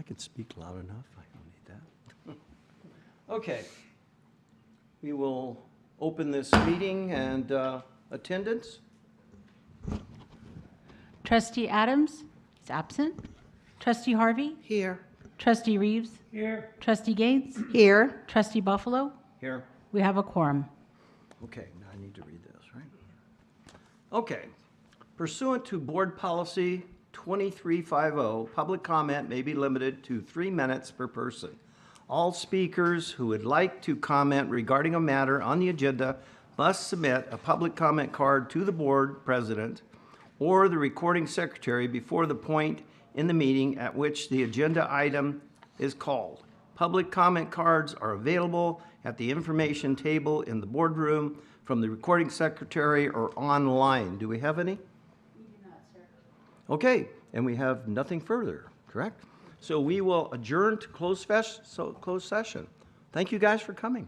can speak loud enough. I don't need that. Okay. We will open this meeting and attendance. Trustee Adams is absent. Trustee Harvey? Here. Trustee Reeves? Here. Trustee Gates? Here. Trustee Buffalo? Here. We have a quorum. Okay, now I need to read this, right? Okay. Pursuant to Board Policy 2350, public comment may be limited to 3 minutes per person. All speakers who would like to comment regarding a matter on the agenda must submit a public comment card to the board president or the recording secretary before the point in the meeting at which the agenda item is called. Public comment cards are available at the information table in the boardroom from the recording secretary or online. Do we have any? We do not, sir. Okay, and we have nothing further, correct? So we will adjourn to closed session. Thank you guys for coming.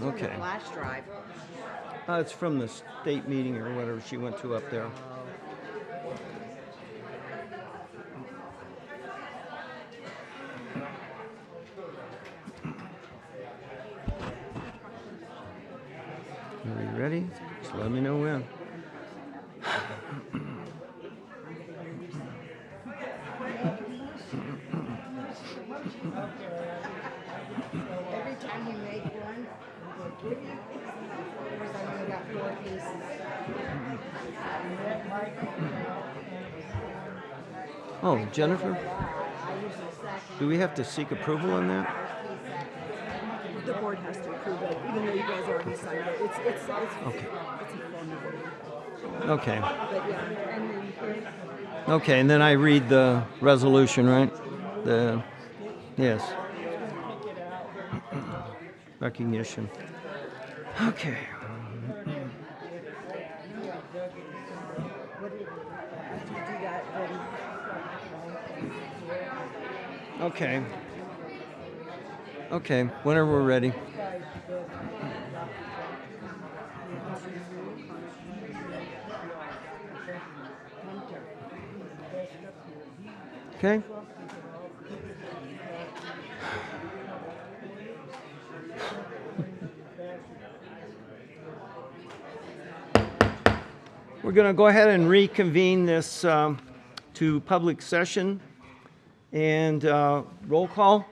Okay. Flash drive. It's from the state meeting or whatever she went to up there. Are you ready? Just let me know when. Every time you make one, there's only got 4 pieces. Oh, Jennifer, I usually second. do we have to seek approval on that? The board has to approve it, even though you guys already signed it. It's Okay. it's a formality. Okay. But yeah, and then here, Okay, and then I read the resolution, right? Yes. Recognition. Okay. after you do that, then Okay. Okay, whenever we're ready. Okay. We're going to go ahead and reconvene this to public session and roll call.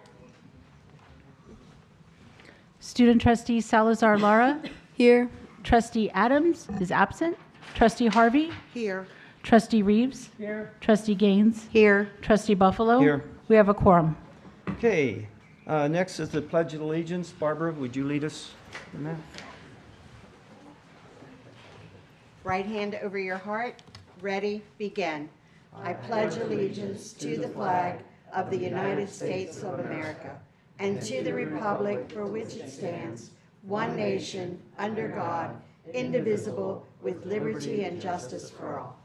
Student trustee Salazar Lara. here, Trustee Adams is absent. Trustee Harvey. Here. Trustee Reeves. Here. Trustee Gaines. Here. Trustee Buffalo. Here. We have a quorum. Okay, next is the Pledge of Allegiance. Barbara, would you lead us in that? Right hand over your heart. Ready, begin. I pledge allegiance to the flag of the United States of America and to the republic for which it stands, one nation, under God, indivisible, with liberty and justice for all.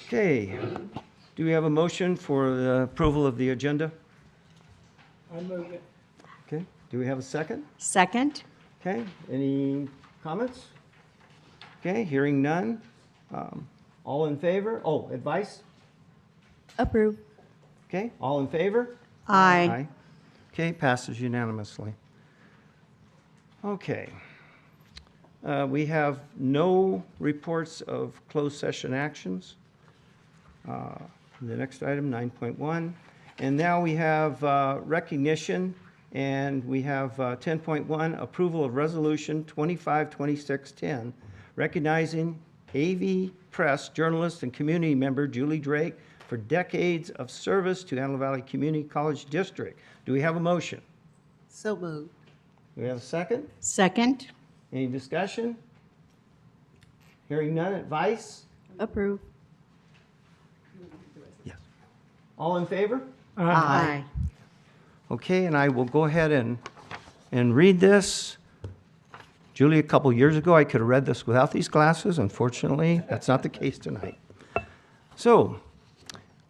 Okay, do we have a motion for the approval of the agenda? I move it. Okay, do we have a second? Second. Okay, any comments? Okay, hearing none. All in favor? Oh, advice? Approve. Okay, all in favor? Aye. Okay, passes unanimously. Okay. We have no reports of closed session actions. The next item, 9.1. And now we have recognition, and we have 10.1, approval of resolution 252610, recognizing AV Press journalist and community member Julie Drake for decades of service to Antelope Valley Community College District. Do we have a motion? So moved. Do we have a second? Second. Any discussion? Hearing none, advice? Approve. Yes. All in favor? Aye. Okay, and I will go ahead and read this. Julie, a couple years ago, I could have read this without these glasses. Unfortunately, that's not the case tonight. So,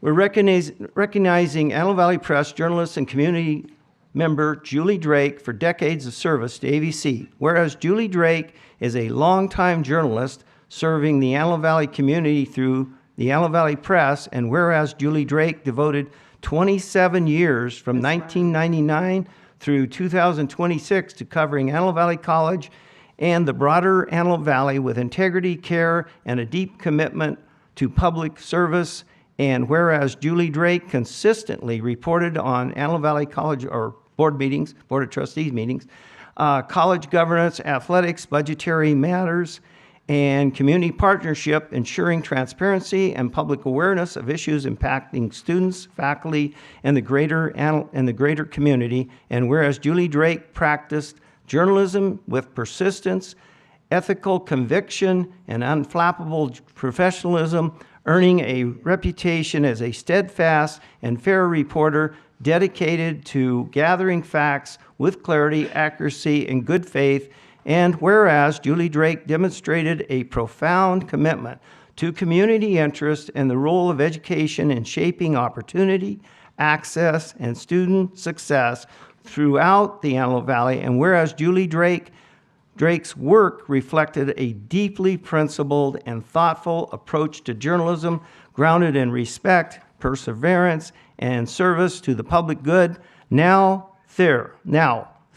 we're recognizing Antelope Valley Press journalist and community member Julie Drake for decades of service to AVC. Whereas Julie Drake is a longtime journalist serving the Antelope Valley community through the Antelope Valley Press, and whereas Julie Drake devoted 27 years from 1999 through 2026 to covering Antelope Valley College and the broader Antelope Valley with integrity, care, and a deep commitment to public service. And whereas Julie Drake consistently reported on Antelope Valley College or board meetings, Board of Trustees meetings, college governance, athletics, budgetary matters, and community partnership, ensuring transparency and public awareness of issues impacting students, faculty, and the greater community. And whereas Julie Drake practiced journalism with persistence, ethical conviction, and unflappable professionalism, earning a reputation as a steadfast and fair reporter dedicated to gathering facts with clarity, accuracy, and good faith. And whereas Julie Drake demonstrated a profound commitment to community interest and the role of education in shaping opportunity, access, and student success throughout the Antelope Valley. And whereas Julie Drake's work reflected a deeply principled and thoughtful approach to journalism grounded in respect, perseverance, and service to the public good.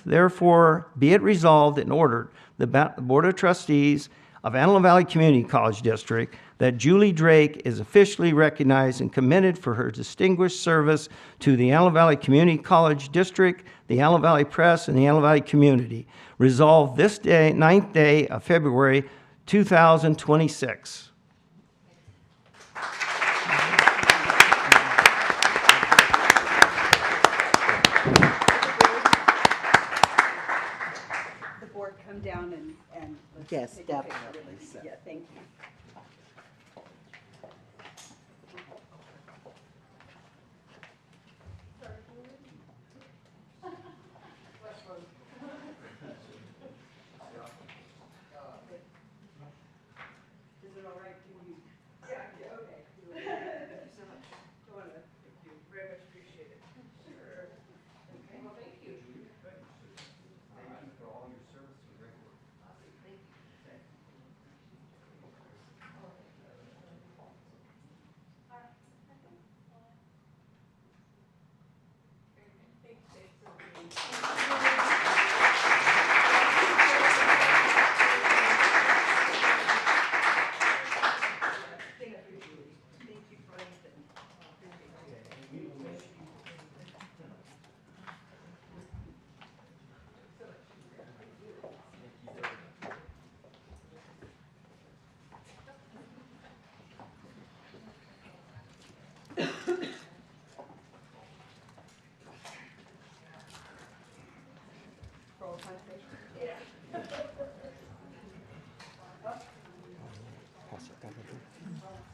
Therefore, be it resolved and ordered, the Board of Trustees of Antelope Valley Community College District, that Julie Drake is officially recognized and commended for her distinguished service to the Antelope Valley Community College District, the Antelope Valley Press, and the Antelope Valley community. Resolved this day, 9th day of February, 2026. The board come down and let's Yes, take a picture. definitely so. Yeah, thank you. Is it all right? Can you? Yeah, okay. Thank you so much. Joanna, thank you. Very much appreciate it. Sure. Okay, well, thank you.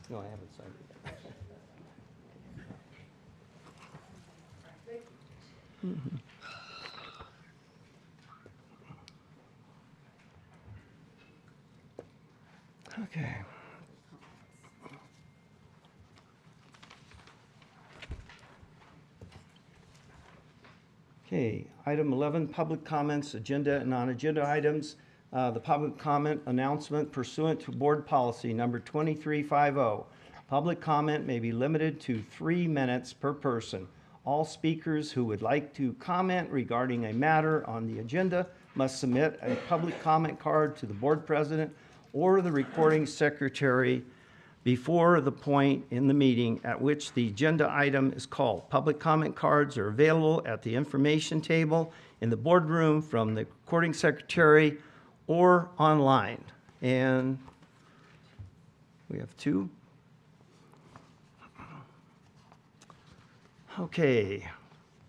No, I haven't signed it. Okay. Okay, item 11, public comments, agenda and non-agenda items. The public comment announcement pursuant to board policy number 2350. Public comment may be limited to 3 minutes per person. All speakers who would like to comment regarding a matter on the agenda must submit a public comment card to the board president or the recording secretary before the point in the meeting at which the agenda item is called. Public comment cards are available at the information table in the boardroom from the recording secretary or online. And we have 2. Okay,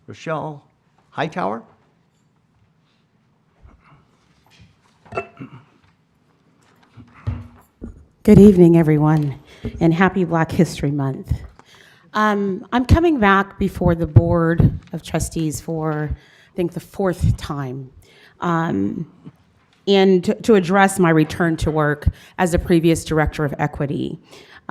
Rochelle Hightower. Good evening, everyone, and happy Black History Month. I'm coming back before the Board of Trustees for, I think, the 4th time, and to address my return to work as the previous Director of Equity.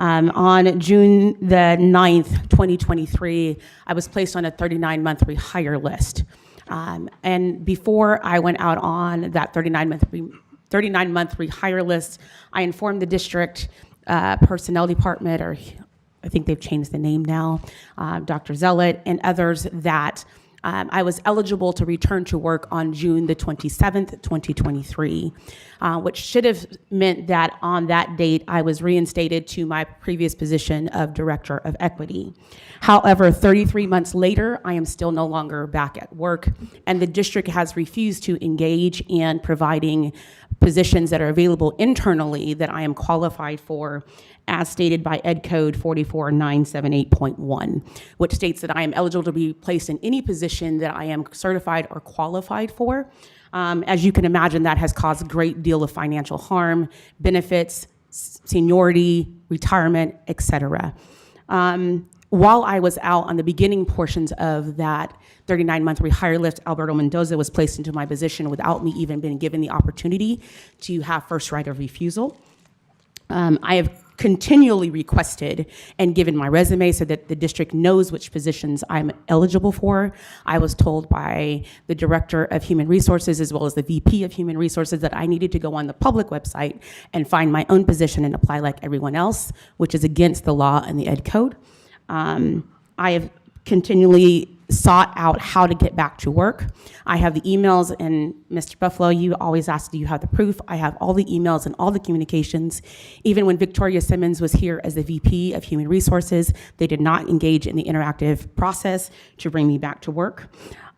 On June the 9th, 2023, I was placed on a 39-month rehire list. And before I went out on that 39-month rehire list, I informed the district personnel department, or I think they've changed the name now, Dr. Zealot and others, that I was eligible to return to work on June the 27th, 2023, which should have meant that on that date I was reinstated to my previous position of Director of Equity. However, 33 months later, I am still no longer back at work, and the district has refused to engage in providing positions that are available internally that I am qualified for, as stated by Ed Code 44978.1, which states that I am eligible to be placed in any position that I am certified or qualified for. As you can imagine, that has caused a great deal of financial harm, benefits, seniority, retirement, etc. While I was out on the beginning portions of that 39-month rehire list, Alberto Mendoza was placed into my position without me even being given the opportunity to have first right of refusal. I have continually requested and given my resume so that the district knows which positions I'm eligible for. I was told by the Director of Human Resources as well as the VP of Human Resources that I needed to go on the public website and find my own position and apply like everyone else, which is against the law and the Ed Code. I have continually sought out how to get back to work. I have the emails, and Mr. Buffalo, you always ask, do you have the proof? I have all the emails and all the communications. Even when Victoria Simmons was here as the VP of Human Resources, they did not engage in the interactive process to bring me back to work.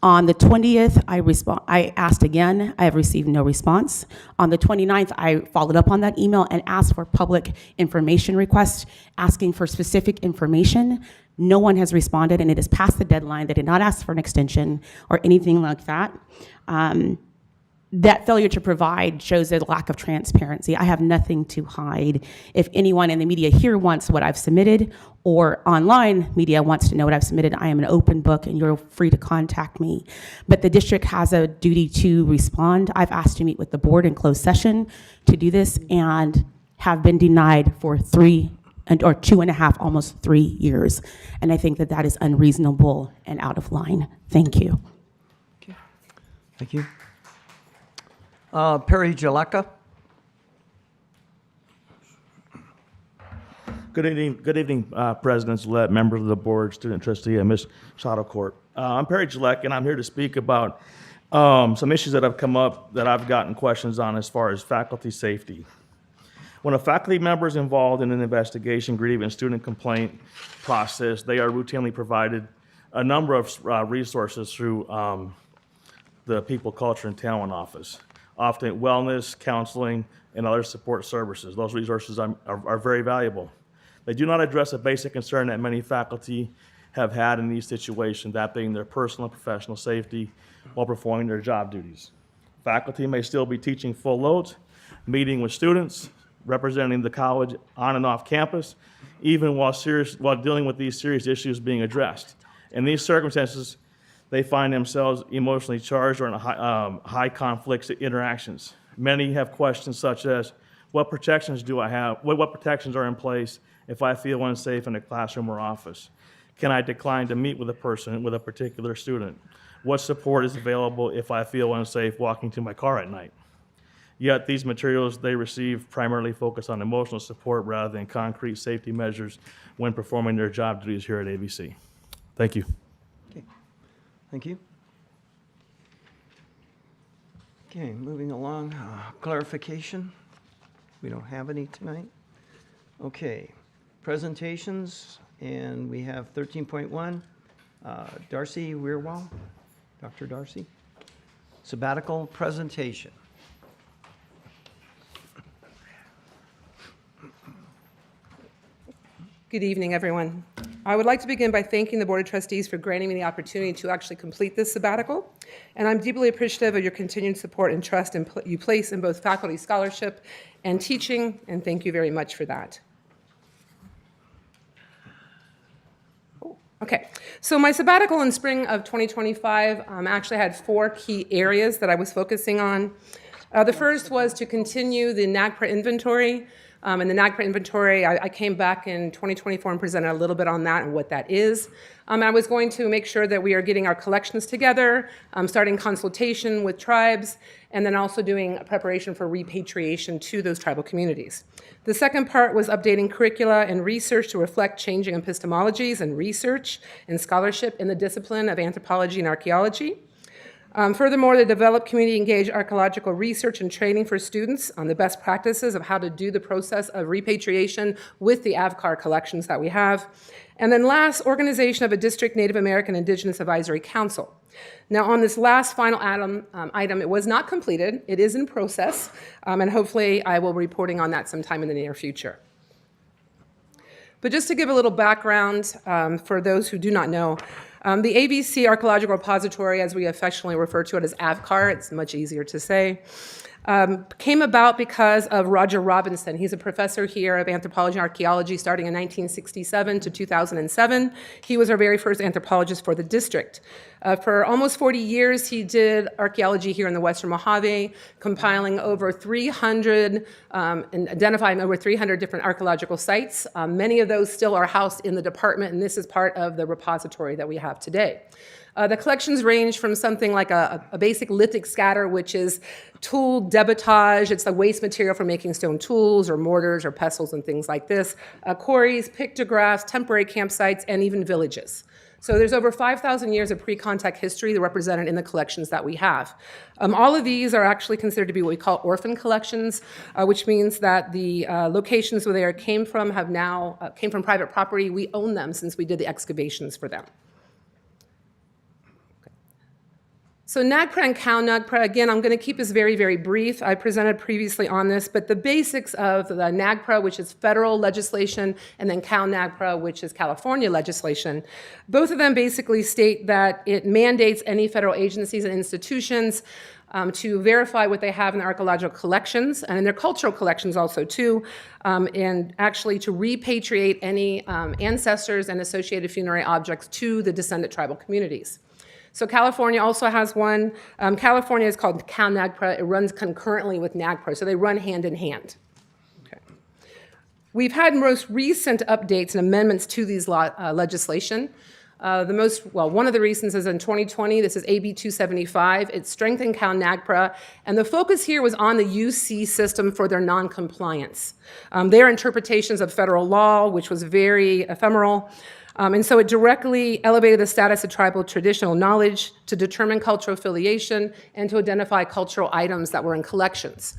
On the 20th, I asked again. I have received no response. On the 29th, I followed up on that email and asked for public information requests, asking for specific information. No one has responded, and it is past the deadline. They did not ask for an extension or anything like that. That failure to provide shows a lack of transparency. I have nothing to hide. If anyone in the media here wants what I've submitted, or online media wants to know what I've submitted, I am an open book and you're free to contact me. But the district has a duty to respond. I've asked to meet with the board in closed session to do this and have been denied for 2.5, almost 3 years. And I think that that is unreasonable and out of line. Thank you. Thank you. Perry Jaleka. Good evening, Presidents-elect, members of the board, student trustee, and Ms. Shadowcourt. I'm Perry Jaleka, and I'm here to speak about some issues that have come up that I've gotten questions on as far as faculty safety. When a faculty member is involved in an investigation, grievance, student complaint process, they are routinely provided a number of resources through the People, Culture, and Talent Office, often wellness, counseling, and other support services. Those resources are very valuable. They do not address a basic concern that many faculty have had in these situations, that being their personal and professional safety while performing their job duties. Faculty may still be teaching full loads, meeting with students, representing the college on and off campus, even while dealing with these serious issues being addressed. In these circumstances, they find themselves emotionally charged or in high conflict interactions. Many have questions such as, what protections do I have? What protections are in place if I feel unsafe in a classroom or office? Can I decline to meet with a particular student? What support is available if I feel unsafe walking to my car at night? Yet these materials they receive primarily focus on emotional support rather than concrete safety measures when performing their job duties here at AVC. Thank you. Okay. Thank you. Okay, moving along. Clarification. We don't have any tonight. Okay. Presentations, and we have 13.1. Darcy Weirwall. Dr. Darcy. Sabbatical presentation. Good evening, everyone. I would like to begin by thanking the Board of Trustees for granting me the opportunity to actually complete this sabbatical, and I'm deeply appreciative of your continued support and trust you place in both faculty scholarship and teaching, and thank you very much for that. Okay, so my sabbatical in spring of 2025 actually had 4 key areas that I was focusing on. The first was to continue the NAGPRA inventory. In the NAGPRA inventory, I came back in 2024 and presented a little bit on that and what that is. I was going to make sure that we are getting our collections together, starting consultation with tribes, and then also doing a preparation for repatriation to those tribal communities. The second part was updating curricula and research to reflect changing epistemologies and research and scholarship in the discipline of anthropology and archaeology. Furthermore, to develop community-engaged archaeological research and training for students on the best practices of how to do the process of repatriation with the AVCAR collections that we have. And then last, organization of a District Native American Indigenous Advisory Council. Now, on this last final item, it was not completed. It is in process, and hopefully I will be reporting on that sometime in the near future. But just to give a little background for those who do not know, the AVC Archaeological Repository, as we affectionately refer to it as AVCAR, it's much easier to say, came about because of Roger Robinson. He's a professor here of anthropology and archaeology starting in 1967 to 2007. He was our very first anthropologist for the district. For almost 40 years, he did archaeology here in the Western Mojave, compiling over 300 and identifying over 300 different archaeological sites. Many of those still are housed in the department, and this is part of the repository that we have today. The collections range from something like a basic lithic scatter, which is tool debitage. It's the waste material for making stone tools or mortars or pestles and things like this. Quarries, pictographs, temporary campsites, and even villages. So there's over 5,000 years of pre-contact history that are represented in the collections that we have. All of these are actually considered to be what we call orphan collections, which means that the locations where they came from have now came from private property. We own them since we did the excavations for them. So NAGPRA and CalNAGPRA, again, I'm going to keep this very, very brief. I presented previously on this, but the basics of the NAGPRA, which is federal legislation, and then CalNAGPRA, which is California legislation, both of them basically state that it mandates any federal agencies and institutions to verify what they have in their archaeological collections and in their cultural collections also too, and actually to repatriate any ancestors and associated funerary objects to the descendant tribal communities. So California also has one. California is called CalNAGPRA. It runs concurrently with NAGPRA, so they run hand in hand. Okay. We've had most recent updates and amendments to these legislation. One of the reasons is in 2020, this is AB 275. It strengthened CalNAGPRA, and the focus here was on the UC system for their noncompliance. Their interpretations of federal law, which was very ephemeral, and so it directly elevated the status of tribal traditional knowledge to determine cultural affiliation and to identify cultural items that were in collections.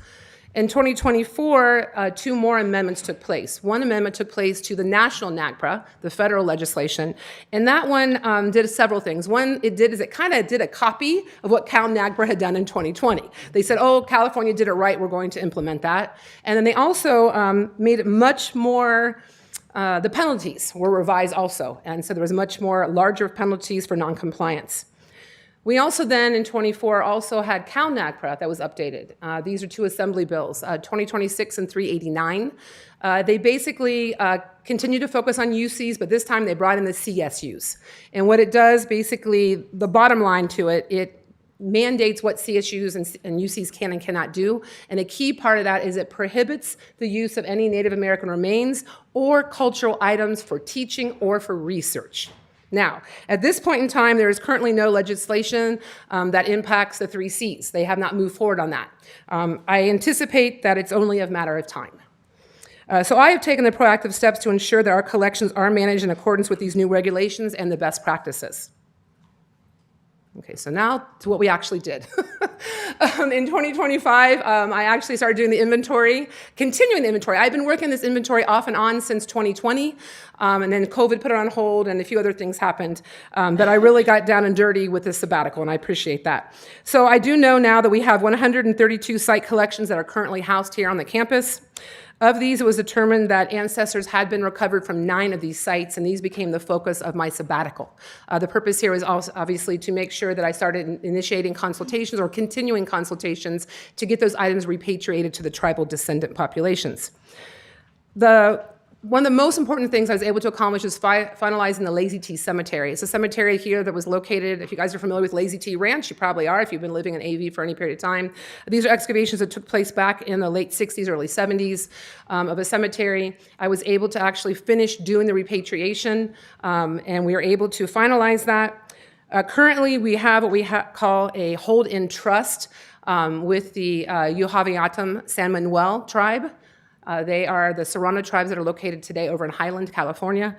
In 2024, two more amendments took place. One amendment took place to the national NAGPRA, the federal legislation, and that one did several things. One, it kind of did a copy of what CalNAGPRA had done in 2020. They said, oh, California did it right, we're going to implement that. And then they also made it much more the penalties were revised also, and so there was much more larger penalties for noncompliance. We also then, in 24, also had CalNAGPRA that was updated. These are two assembly bills, 2026 and 389. They basically continue to focus on UCs, but this time they brought in the CSUs. And what it does, basically, the bottom line to it, it mandates what CSUs and UCs can and cannot do. And a key part of that is it prohibits the use of any Native American remains or cultural items for teaching or for research. Now, at this point in time, there is currently no legislation that impacts the 3 Cs. They have not moved forward on that. I anticipate that it's only a matter of time. So I have taken the proactive steps to ensure that our collections are managed in accordance with these new regulations and the best practices. Okay, so now to what we actually did. In 2025, I actually started doing the inventory, continuing the inventory. I've been working this inventory off and on since 2020, and then COVID put it on hold and a few other things happened. But I really got down and dirty with this sabbatical, and I appreciate that. So I do know now that we have 132 site collections that are currently housed here on the campus. Of these, it was determined that ancestors had been recovered from 9 of these sites, and these became the focus of my sabbatical. The purpose here is also obviously to make sure that I started initiating consultations or continuing consultations to get those items repatriated to the tribal descendant populations. One of the most important things I was able to accomplish is finalizing the Lazy T Cemetery. It's a cemetery here that was located, if you guys are familiar with Lazy T Ranch, you probably are if you've been living in AV for any period of time. These are excavations that took place back in the late 60s, early 70s of a cemetery. I was able to actually finish doing the repatriation, and we were able to finalize that. Currently, we have what we call a hold-in trust with the Yuhaviatum San Manuel tribe. They are the Serrano tribes that are located today over in Highland, California.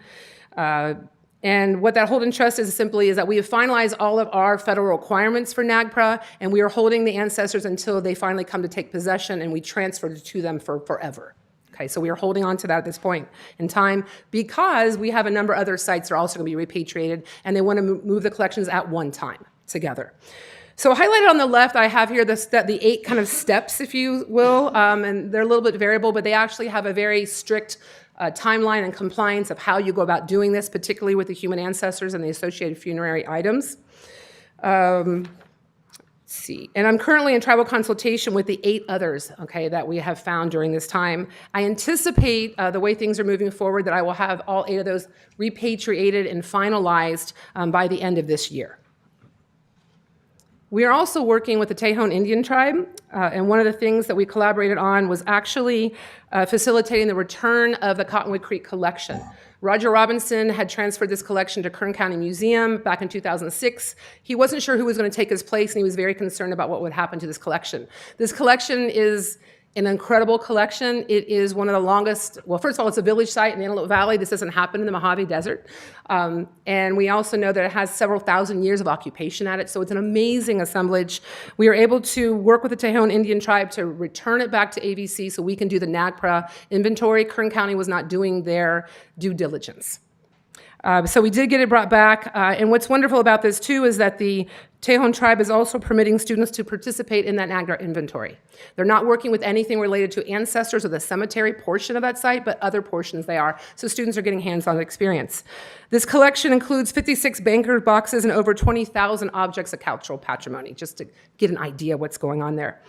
And what that hold-in trust is simply is that we have finalized all of our federal requirements for NAGPRA, and we are holding the ancestors until they finally come to take possession, and we transfer it to them for forever. Okay, so we are holding on to that at this point in time because we have a number of other sites that are also going to be repatriated, and they want to move the collections at one time together. So highlighted on the left, I have here the 8 kind of steps, if you will, and they're a little bit variable, but they actually have a very strict timeline and compliance of how you go about doing this, particularly with the human ancestors and the associated funerary items. see. And I'm currently in tribal consultation with the 8 others, okay, that we have found during this time. I anticipate the way things are moving forward that I will have all 8 of those repatriated and finalized by the end of this year. We are also working with the Tejon Indian tribe, and one of the things that we collaborated on was actually facilitating the return of the Cottonwood Creek collection. Roger Robinson had transferred this collection to Kern County Museum back in 2006. He wasn't sure who was going to take his place, and he was very concerned about what would happen to this collection. This collection is an incredible collection. It is one of the longest, well, first of all, it's a village site in the Antelope Valley. This doesn't happen in the Mojave Desert. And we also know that it has several thousand years of occupation at it, so it's an amazing assemblage. We are able to work with the Tejon Indian tribe to return it back to AVC so we can do the NAGPRA inventory. Kern County was not doing their due diligence. So we did get it brought back, and what's wonderful about this too is that the Tejon tribe is also permitting students to participate in that NAGPRA inventory. They're not working with anything related to ancestors or the cemetery portion of that site, but other portions they are, so students are getting hands-on experience. This collection includes 56 banker boxes and over 20,000 objects of cultural patrimony, just to get an idea of what's going on there.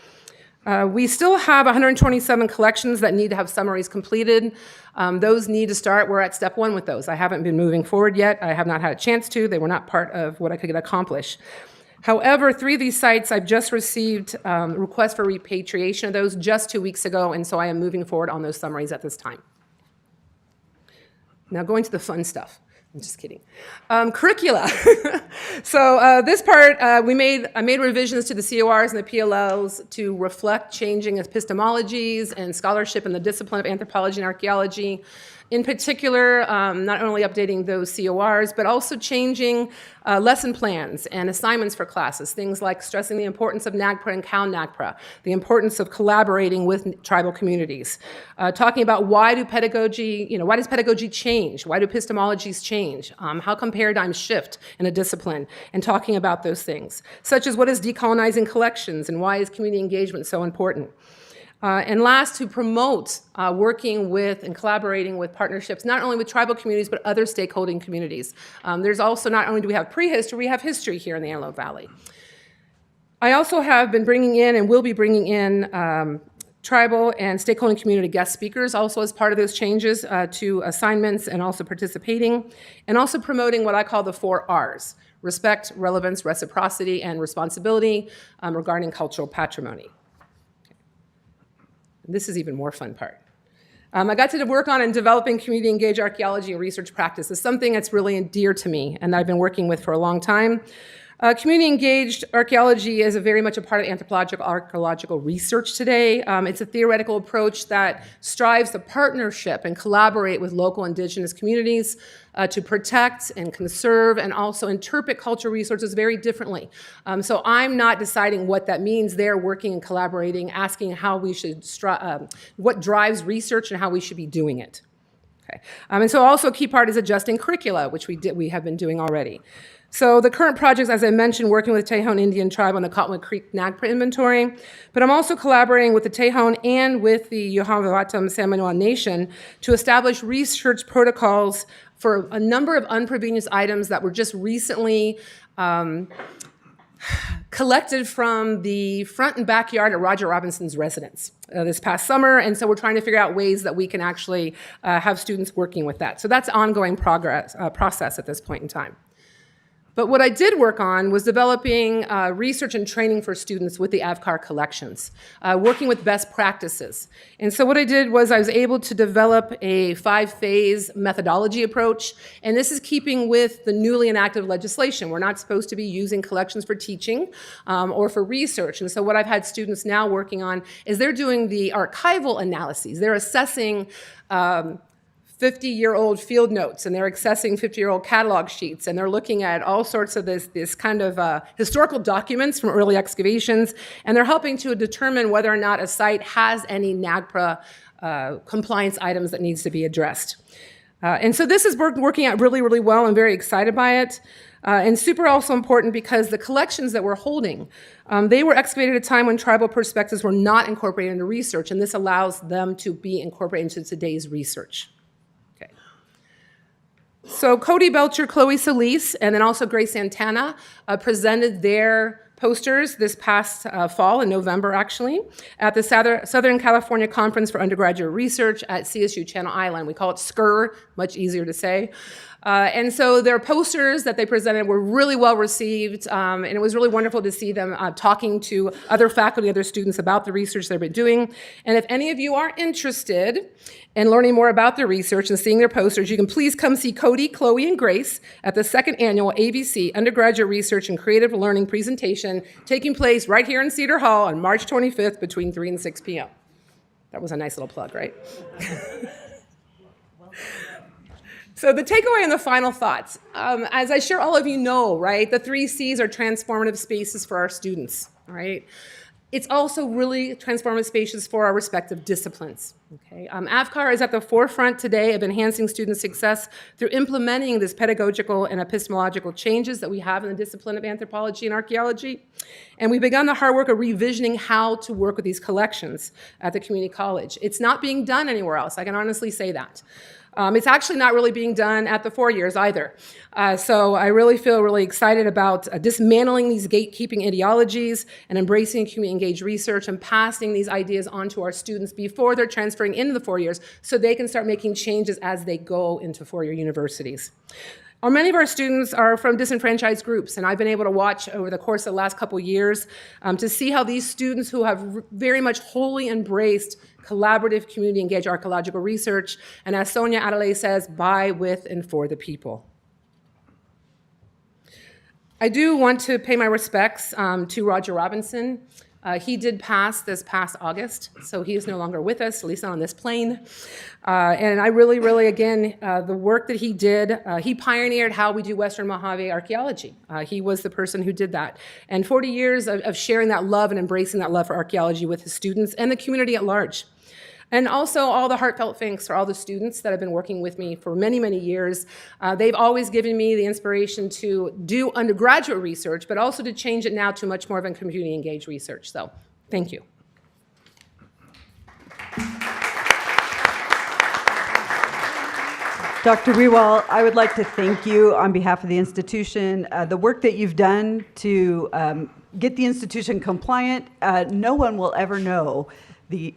We still have 127 collections that need to have summaries completed. Those need to start. We're at step 1 with those. I haven't been moving forward yet. I have not had a chance to. They were not part of what I could accomplish. However, 3 of these sites, I've just received requests for repatriation of those just 2 weeks ago, and so I am moving forward on those summaries at this time. Now going to the fun stuff. I'm just kidding. Curricula. So this part, I made revisions to the CORs and the PLLs to reflect changing epistemologies and scholarship in the discipline of anthropology and archaeology. In particular, not only updating those CORs, but also changing lesson plans and assignments for classes, things like stressing the importance of NAGPRA and CAL-NAGPRA, the importance of collaborating with tribal communities, talking about why does pedagogy change? Why do epistemologies change? How come paradigms shift in a discipline? And talking about those things, such as what is decolonizing collections and why is community engagement so important? And last, to promote working with and collaborating with partnerships, not only with tribal communities, but other stakeholding communities. There's also, not only do we have prehistory, we have history here in the Antelope Valley. I also have been bringing in and will be bringing in tribal and stakeholding community guest speakers also as part of those changes to assignments and also participating, and also promoting what I call the 4 R's: respect, relevance, reciprocity, and responsibility regarding cultural patrimony. This is even more fun part. I got to work on and developing community-engaged archaeology and research practices, something that's really dear to me and that I've been working with for a long time. Community-engaged archaeology is very much a part of anthropological archaeological research today. It's a theoretical approach that strives to partnership and collaborate with local indigenous communities to protect and conserve and also interpret cultural resources very differently. So I'm not deciding what that means. They're working and collaborating, asking how we should, what drives research and how we should be doing it. Okay. And so also a key part is adjusting curricula, which we have been doing already. So the current projects, as I mentioned, working with the Tejon Indian tribe on the Cottonwood Creek NAGPRA inventory, but I'm also collaborating with the Tejon and with the Yohawatam San Manuel Nation to establish research protocols for a number of unprovenience items that were just recently collected from the front and backyard at Roger Robinson's residence this past summer, and so we're trying to figure out ways that we can actually have students working with that. So that's ongoing process at this point in time. But what I did work on was developing research and training for students with the AVCAR collections, working with best practices. And so what I did was I was able to develop a 5-phase methodology approach, and this is keeping with the newly enacted legislation. We're not supposed to be using collections for teaching or for research. And so what I've had students now working on is they're doing the archival analyses. They're assessing 50-year-old field notes, and they're accessing 50-year-old catalog sheets, and they're looking at all sorts of this kind of historical documents from early excavations, and they're helping to determine whether or not a site has any NAGPRA compliance items that needs to be addressed. And so this is working out really, really well. I'm very excited by it. And super also important because the collections that we're holding, they were excavated at a time when tribal perspectives were not incorporated into research, and this allows them to be incorporated into today's research. So Cody Belcher, Chloe Solis, and then also Grace Santana presented their posters this past fall, in November actually, at the Southern California Conference for Undergraduate Research at CSU Channel Island. We call it SCUR, much easier to say. And so their posters that they presented were really well received, and it was really wonderful to see them talking to other faculty, other students about the research they've been doing. And if any of you are interested in learning more about their research and seeing their posters, you can please come see Cody, Chloe, and Grace at the second annual AVC Undergraduate Research and Creative Learning presentation taking place right here in Cedar Hall on March 25th between 3 and 6 p.m. That was a nice little plug, right? So the takeaway and the final thoughts. As I'm sure all of you know, right, the 3 C's are transformative spaces for our students, right? It's also really transformative spaces for our respective disciplines, okay? AVCAR is at the forefront today of enhancing student success through implementing this pedagogical and epistemological changes that we have in the discipline of anthropology and archaeology. And we've begun the hard work of revisioning how to work with these collections at the community college. It's not being done anywhere else, I can honestly say that. It's actually not really being done at the 4 years either. So I really feel really excited about dismantling these gatekeeping ideologies and embracing community-engaged research and passing these ideas on to our students before they're transferring into the 4 years so they can start making changes as they go into 4-year universities. Many of our students are from disenfranchised groups, and I've been able to watch over the course of the last couple years to see how these students who have very much wholly embraced collaborative, community-engaged archaeological research, and as Sonia Adelaide says, by, with, and for the people. I do want to pay my respects to Roger Robinson. He did pass this past August, so he is no longer with us, at least not on this plane. And I really, again, the work that he did, he pioneered how we do Western Mojave archaeology. He was the person who did that. And 40 years of sharing that love and embracing that love for archaeology with his students and the community at large. And also all the heartfelt thanks for all the students that have been working with me for many, many years. They've always given me the inspiration to do undergraduate research, but also to change it now to much more of a community-engaged research. So, thank you. Dr. Rewall, I would like to thank you on behalf of the institution. The work that you've done to get the institution compliant, no one will ever know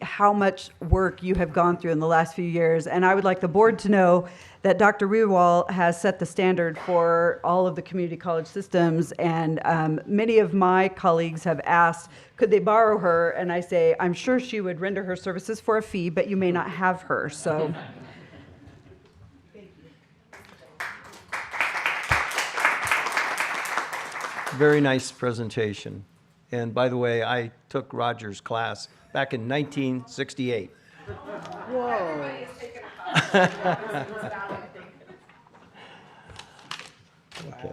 how much work you have gone through in the last few years. And I would like the board to know that Dr. Rewall has set the standard for all of the community college systems. And many of my colleagues have asked, could they borrow her? And I say, I'm sure she would render her services for a fee, but you may not have her. So. Very nice presentation. And by the way, I took Roger's class back in 1968. Whoa. Okay.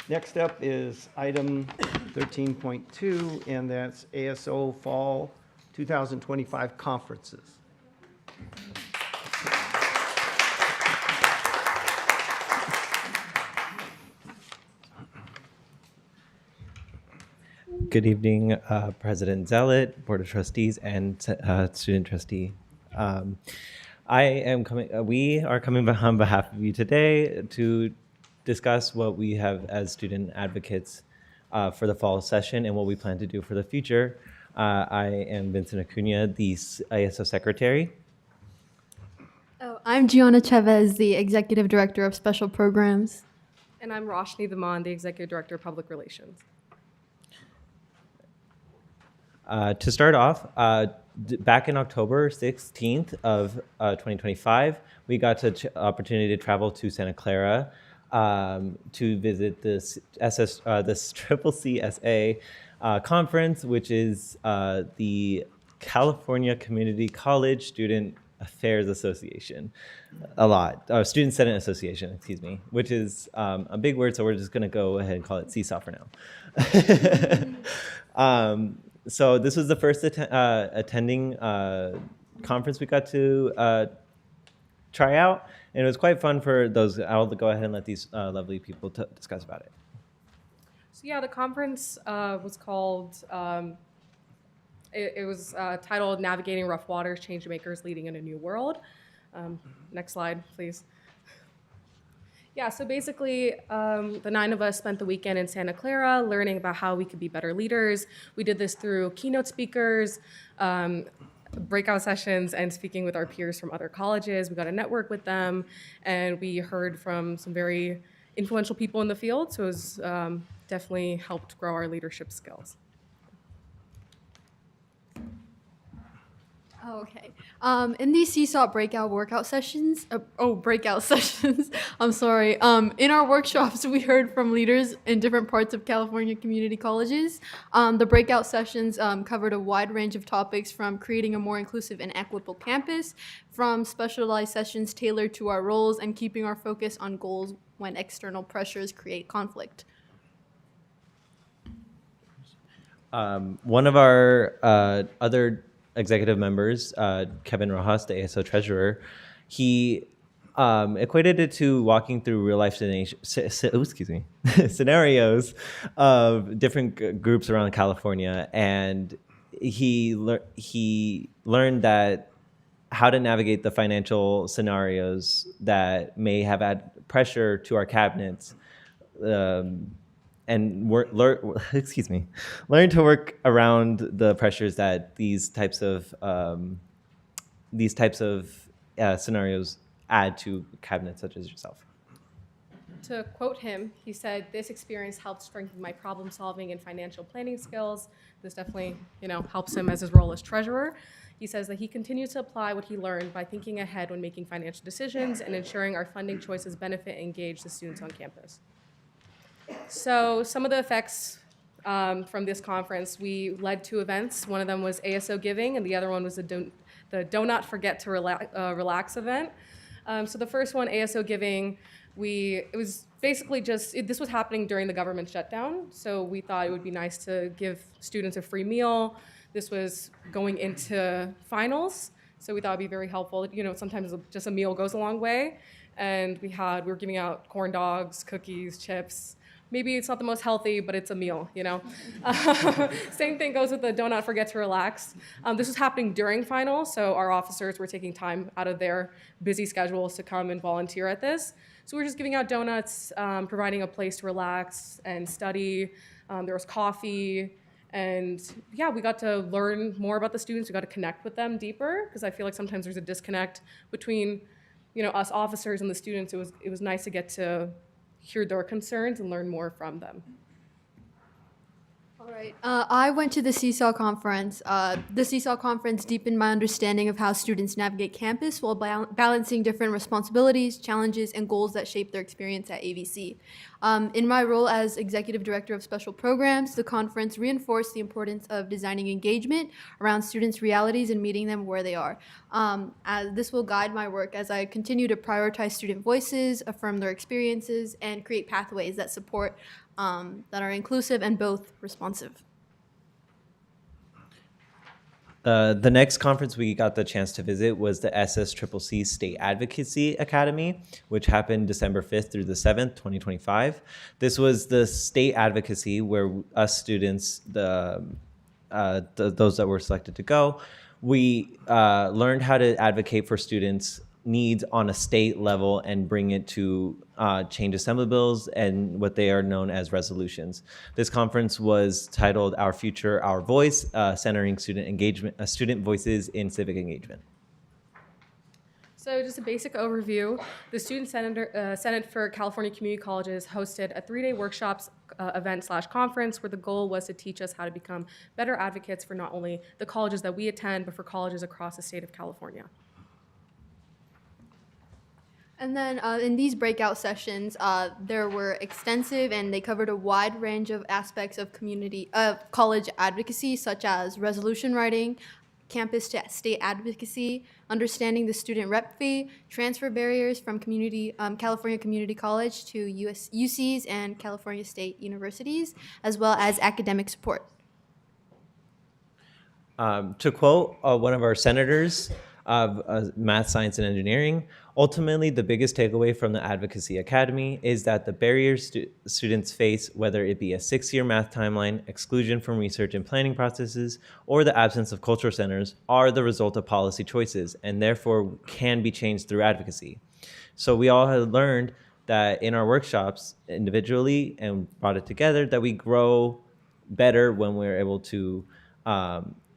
Next up is item 13.2, and that's ASO Fall 2025 conferences. Good evening, President Zealot, Board of Trustees, and student trustee. We are coming on behalf of you today to discuss what we have as student advocates for the fall session and what we plan to do for the future. I am Vincent Acuna, the ISO Secretary. I'm Gianna Chavez, the Executive Director of Special Programs. And I'm Roshni Dhaman, the Executive Director of Public Relations. To start off, back in October 16th of 2025, we got the opportunity to travel to Santa Clara to visit this CCCSA conference, which is the California Community College Student Affairs Association. Student Senate Association, excuse me, which is a big word, so we're just going to go ahead and call it CSAW for now. So this was the first attending conference we got to try out, and it was quite fun for those. I'll go ahead and let these lovely people discuss about it. So yeah, the conference was called, it was titled Navigating Rough Waters, Changemakers Leading in a New World. Next slide, please. Yeah, so basically, the 9 of us spent the weekend in Santa Clara learning about how we could be better leaders. We did this through keynote speakers, breakout sessions, and speaking with our peers from other colleges. We got to network with them, and we heard from some very influential people in the field, so it was definitely helped grow our leadership skills. Oh, okay. In these Seesaw breakout sessions, I'm sorry. In our workshops, we heard from leaders in different parts of California community colleges. The breakout sessions covered a wide range of topics, from creating a more inclusive and equitable campus, from specialized sessions tailored to our roles, and keeping our focus on goals when external pressures create conflict. One of our other executive members, Kevin Rojas, the ASO treasurer, he equated it to walking through real life scenarios of different groups around California, and he learned that how to navigate the financial scenarios that may have added pressure to our cabinets. And learn to work around the pressures that these types of scenarios add to cabinets such as yourself. To quote him, he said, "This experience helped strengthen my problem solving and financial planning skills." This definitely, helps him as his role as treasurer. He says that he continues to apply what he learned by thinking ahead when making financial decisions and ensuring our funding choices benefit and engage the students on campus. So some of the effects from this conference, we led 2 events. One of them was ASO Giving, and the other one was the Do Not Forget to Relax event. So the first one, ASO Giving, it was basically this was happening during the government shutdown, so we thought it would be nice to give students a free meal. This was going into finals, so we thought it'd be very helpful. Sometimes just a meal goes a long way, and we were giving out corn dogs, cookies, chips. Maybe it's not the most healthy, but it's a meal, Same thing goes with the Do Not Forget to Relax. This was happening during finals, so our officers were taking time out of their busy schedules to come and volunteer at this. So we were just giving out donuts, providing a place to relax and study. There was coffee, and we got to learn more about the students. We got to connect with them deeper, because I feel like sometimes there's a disconnect between, us officers and the students. It was nice to get to hear their concerns and learn more from them. All right. I went to the Seesaw Conference. The Seesaw Conference deepened my understanding of how students navigate campus while balancing different responsibilities, challenges, and goals that shape their experience at AVC. In my role as Executive Director of Special Programs, the conference reinforced the importance of designing engagement around students' realities and meeting them where they are. This will guide my work as I continue to prioritize student voices, affirm their experiences, and create pathways that support that are inclusive and both responsive. The next conference we got the chance to visit was the SSCCC State Advocacy Academy, which happened December 5th through the 7th, 2025. This was the state advocacy where us students, those that were selected to go, we learned how to advocate for students' needs on a state level and bring it to change assembly bills and what they are known as resolutions. This conference was titled "Our Future, Our Voice," centering student engagement, student voices in civic engagement. So just a basic overview, the Student Senate for California Community Colleges hosted a 3-day workshops event/conference where the goal was to teach us how to become better advocates for not only the colleges that we attend, but for colleges across the state of California. And then in these breakout sessions, there were extensive, and they covered a wide range of aspects of college advocacy, such as resolution writing, campus to state advocacy, understanding the student rep fee, transfer barriers from California Community College to UCs and California State Universities, as well as academic support. To quote one of our senators of math, science, and engineering, ultimately, the biggest takeaway from the Advocacy Academy is that the barriers students face, whether it be a 6-year math timeline, exclusion from research and planning processes, or the absence of cultural centers, are the result of policy choices and therefore can be changed through advocacy. So we all have learned that in our workshops individually and brought it together, that we grow better when we're able to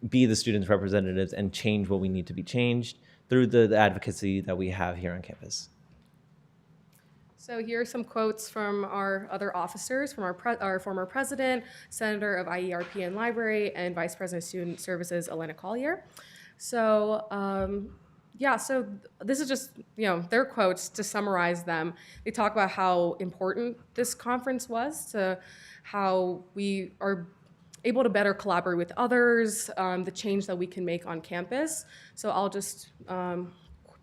be the students' representatives and change what we need to be changed through the advocacy that we have here on campus. So here are some quotes from our other officers, from our former president, Senator of IERP and Library, and Vice President of Student Services, Elena Collier. So so this is just, their quotes to summarize them. They talk about how important this conference was, to how we are able to better collaborate with others, the change that we can make on campus. So I'll just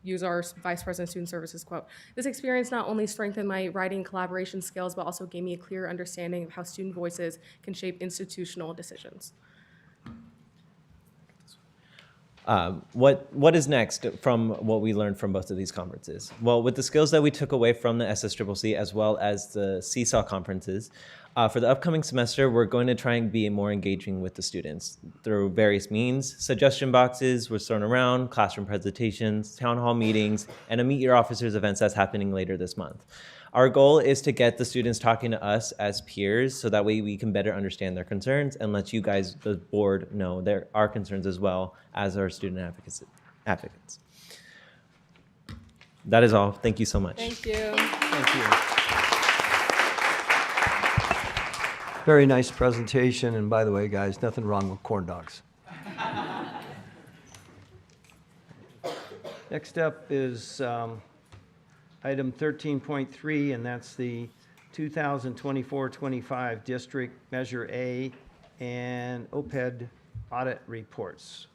use our Vice President of Student Services quote. This experience not only strengthened my writing collaboration skills, but also gave me a clear understanding of how student voices can shape institutional decisions. What is next from what we learned from both of these conferences? Well, with the skills that we took away from the SSCCC as well as the Seesaw conferences, for the upcoming semester, we're going to try and be more engaging with the students through various means. Suggestion boxes were thrown around, classroom presentations, town hall meetings, and a Meet Your Officers events that's happening later this month. Our goal is to get the students talking to us as peers so that way we can better understand their concerns and let you guys, the board, know our concerns as well as our student advocates. That is all. Thank you so much. Thank you. Thank you. Very nice presentation, and by the way, guys, nothing wrong with corn dogs. Next up is item 13.3, and that's the 2024-25 District Measure A and OPEB audit reports.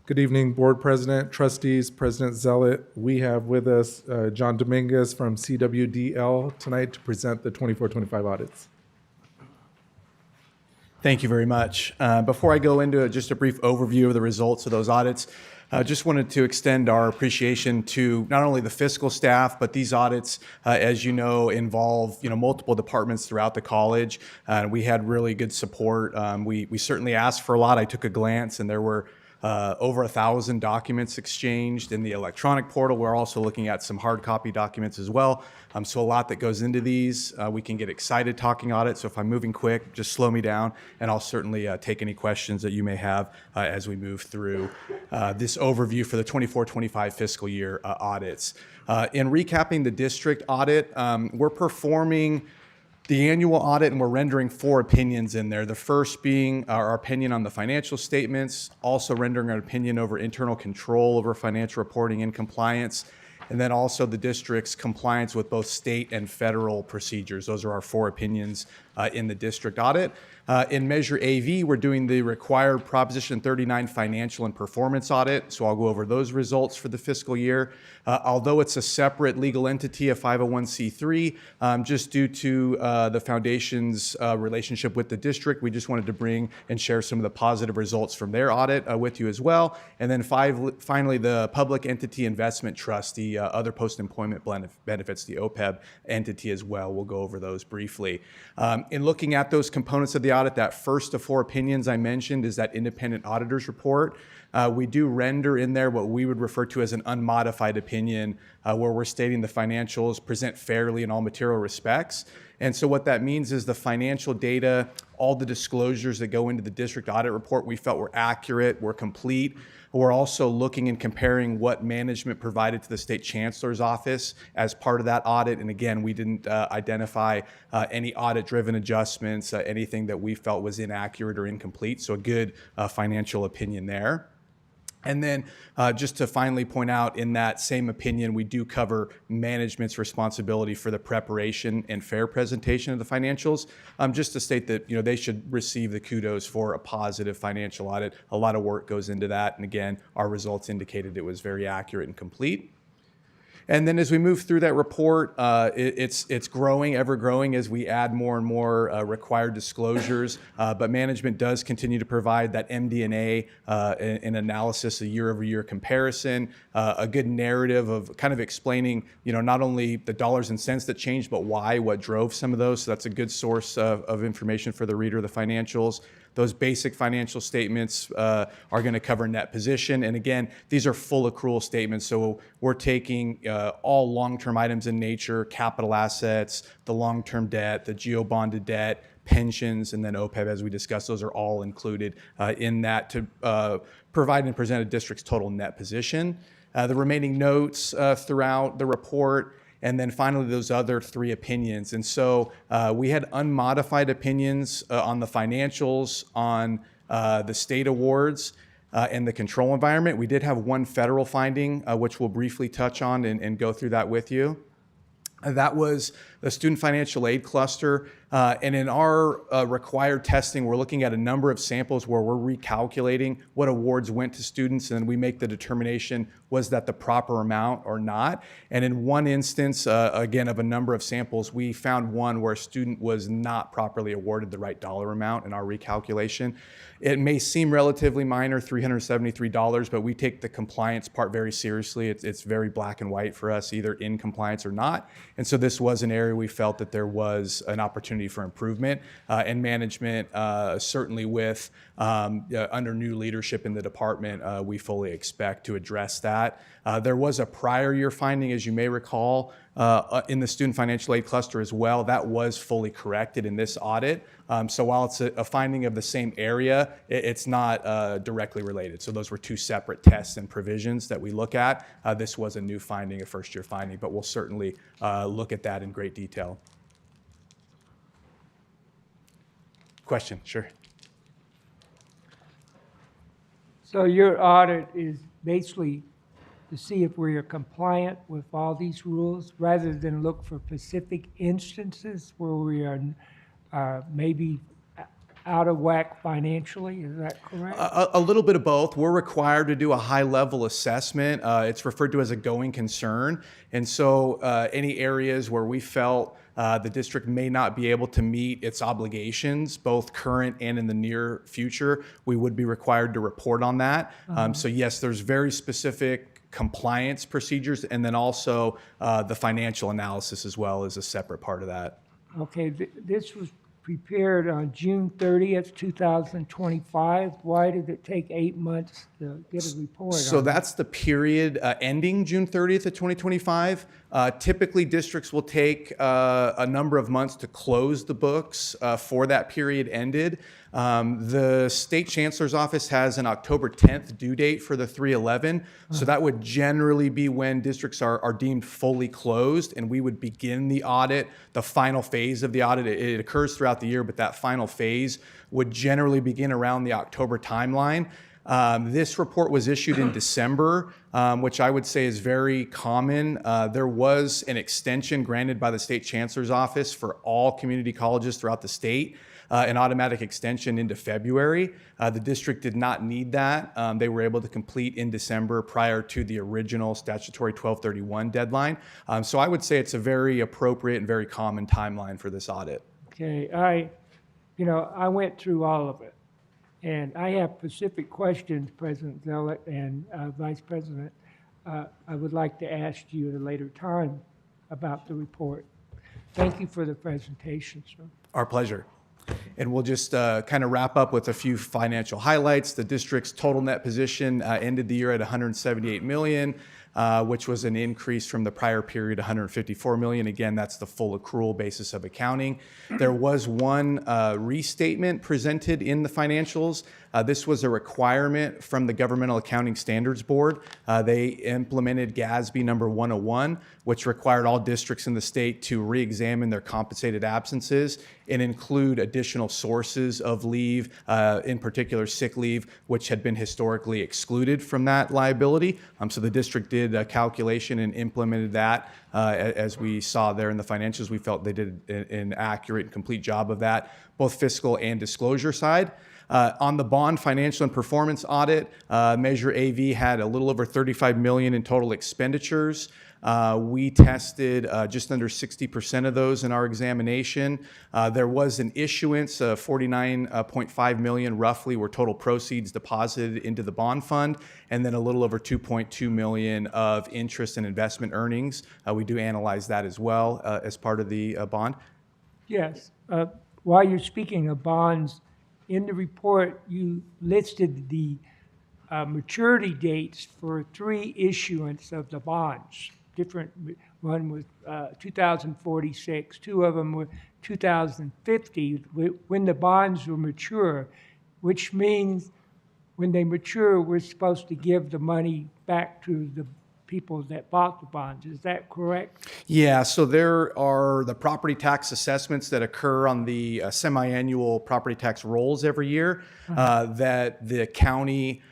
Good evening, Board President, Trustees, President Zealot. We have with us John Dominguez from CWDL tonight to present the 24-25 audits. Thank you very much. Before I go into just a brief overview of the results of those audits, I just wanted to extend our appreciation to not only the fiscal staff, but these audits, as you know, involve multiple departments throughout the college. We had really good support. We certainly asked for a lot. I took a glance, and there were over 1,000 documents exchanged in the electronic portal. We're also looking at some hard copy documents as well. So a lot that goes into these. We can get excited talking audit. So if I'm moving quick, just slow me down, and I'll certainly take any questions that you may have as we move through this overview for the 24-25 fiscal year audits. In recapping the district audit, we're performing the annual audit, and we're rendering 4 opinions in there. The first being our opinion on the financial statements, also rendering our opinion over internal control over financial reporting and compliance, and then also the district's compliance with both state and federal procedures. Those are our 4 opinions in the district audit. In Measure AV, we're doing the required Proposition 39 financial and performance audit, so I'll go over those results for the fiscal year. Although it's a separate legal entity, a 501c3, just due to the foundation's relationship with the district, we just wanted to bring and share some of the positive results from their audit with you as well. And then finally, the Public Entity Investment Trust, the other post-employment benefits, the OPEB entity as well. We'll go over those briefly. In looking at those components of the audit, that first of 4 opinions I mentioned is that independent auditor's report. We do render in there what we would refer to as an unmodified opinion, where we're stating the financials present fairly in all material respects. And so what that means is the financial data, all the disclosures that go into the district audit report, we felt were accurate, were complete. We're also looking and comparing what management provided to the state chancellor's office as part of that audit. And again, we didn't identify any audit-driven adjustments, anything that we felt was inaccurate or incomplete. So a good financial opinion there. And then just to finally point out, in that same opinion, we do cover management's responsibility for the preparation and fair presentation of the financials. Just to state that they should receive the kudos for a positive financial audit. A lot of work goes into that. And again, our results indicated it was very accurate and complete. And then as we move through that report, it's growing, ever growing as we add more and more required disclosures. But management does continue to provide that MD&A, an analysis, a year-over-year comparison, a good narrative of kind of explaining, not only the dollars and cents that changed, but why, what drove some of those. So that's a good source of information for the reader of the financials. those basic financial statements are going to cover net position. And again, these are full accrual statements. So we're taking all long-term items in nature, capital assets, the long-term debt, the geo-bonded debt, pensions, and then OPEB, as we discussed. Those are all included in that to provide and present a district's total net position. The remaining notes throughout the report, and then finally those other 3 opinions. And so we had unmodified opinions on the financials, on the state awards, and the control environment. We did have one federal finding, which we'll briefly touch on and go through that with you. That was the student financial aid cluster. And in our required testing, we're looking at a number of samples where we're recalculating what awards went to students, and then we make the determination, was that the proper amount or not? And in one instance, again, of a number of samples, we found one where a student was not properly awarded the right dollar amount in our recalculation. It may seem relatively minor, $373, but we take the compliance part very seriously. It's very black and white for us, either in compliance or not. And so this was an area we felt that there was an opportunity for improvement, and management, certainly with under new leadership in the department, we fully expect to address that. There was a prior year finding, as you may recall, in the student financial aid cluster as well. That was fully corrected in this audit. So while it's a finding of the same area, it's not directly related. So those were 2 separate tests and provisions that we look at. This was a new finding, a first year finding, but we'll certainly look at that in great detail. Question, sure. So your audit is basically to see if we are compliant with all these rules, rather than look for specific instances where we are maybe out of whack financially. Is that correct? A little bit of both. We're required to do a high-level assessment. It's referred to as a going concern. And so any areas where we felt the district may not be able to meet its obligations, both current and in the near future, we would be required to report on that. So yes, there's very specific compliance procedures, and then also the financial analysis as well is a separate part of that. Okay, this was prepared on June 30th, 2025. Why did it take 8 months to get a report? So that's the period ending June 30th of 2025. Typically, districts will take a number of months to close the books for that period ended. The state chancellor's office has an October 10th due date for the 311. So that would generally be when districts are deemed fully closed, and we would begin the audit, the final phase of the audit. It occurs throughout the year, but that final phase would generally begin around the October timeline. This report was issued in December, which I would say is very common. There was an extension granted by the state chancellor's office for all community colleges throughout the state, an automatic extension into February. The district did not need that. They were able to complete in December prior to the original statutory 12/31 deadline. So I would say it's a very appropriate and very common timeline for this audit. Okay, I went through all of it, and I have specific questions, President Zealot and Vice President. I would like to ask you at a later time about the report. Thank you for the presentation, sir. Our pleasure. And we'll just kind of wrap up with a few financial highlights. The district's total net position ended the year at $178 million, which was an increase from the prior period, $154 million. Again, that's the full accrual basis of accounting. There was one restatement presented in the financials. This was a requirement from the Governmental Accounting Standards Board. They implemented GASB number 101, which required all districts in the state to re-examine their compensated absences and include additional sources of leave, in particular sick leave, which had been historically excluded from that liability. So the district did a calculation and implemented that. As we saw there in the financials, we felt they did an accurate and complete job of that, both fiscal and disclosure side. On the bond financial and performance audit, Measure AV had a little over $35 million in total expenditures. We tested just under 60% of those in our examination. There was an issuance of $49.5 million roughly were total proceeds deposited into the bond fund, and then a little over $2.2 million of interest and investment earnings. We do analyze that as well as part of the bond. Yes. While you're speaking of bonds, in the report, you listed the maturity dates for 3 issuance of the bonds. One was 2046, 2 of them were 2050, when the bonds were mature, which means when they mature, we're supposed to give the money back to the people that bought the bonds. Is that correct? Yeah, so there are the property tax assessments that occur on the semi-annual property tax rolls every year that the county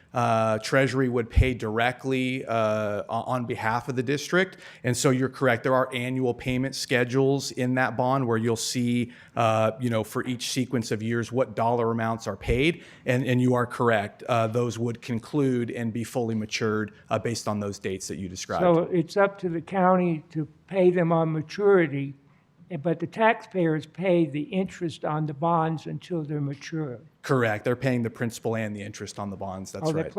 treasury would pay directly on behalf of the district. And so you're correct. There are annual payment schedules in that bond where you'll see, for each sequence of years, what dollar amounts are paid. And you are correct. Those would conclude and be fully matured based on those dates that you described. So it's up to the county to pay them on maturity, but the taxpayers pay the interest on the bonds until they're mature. Correct. They're paying the principal and the interest on the bonds. That's right.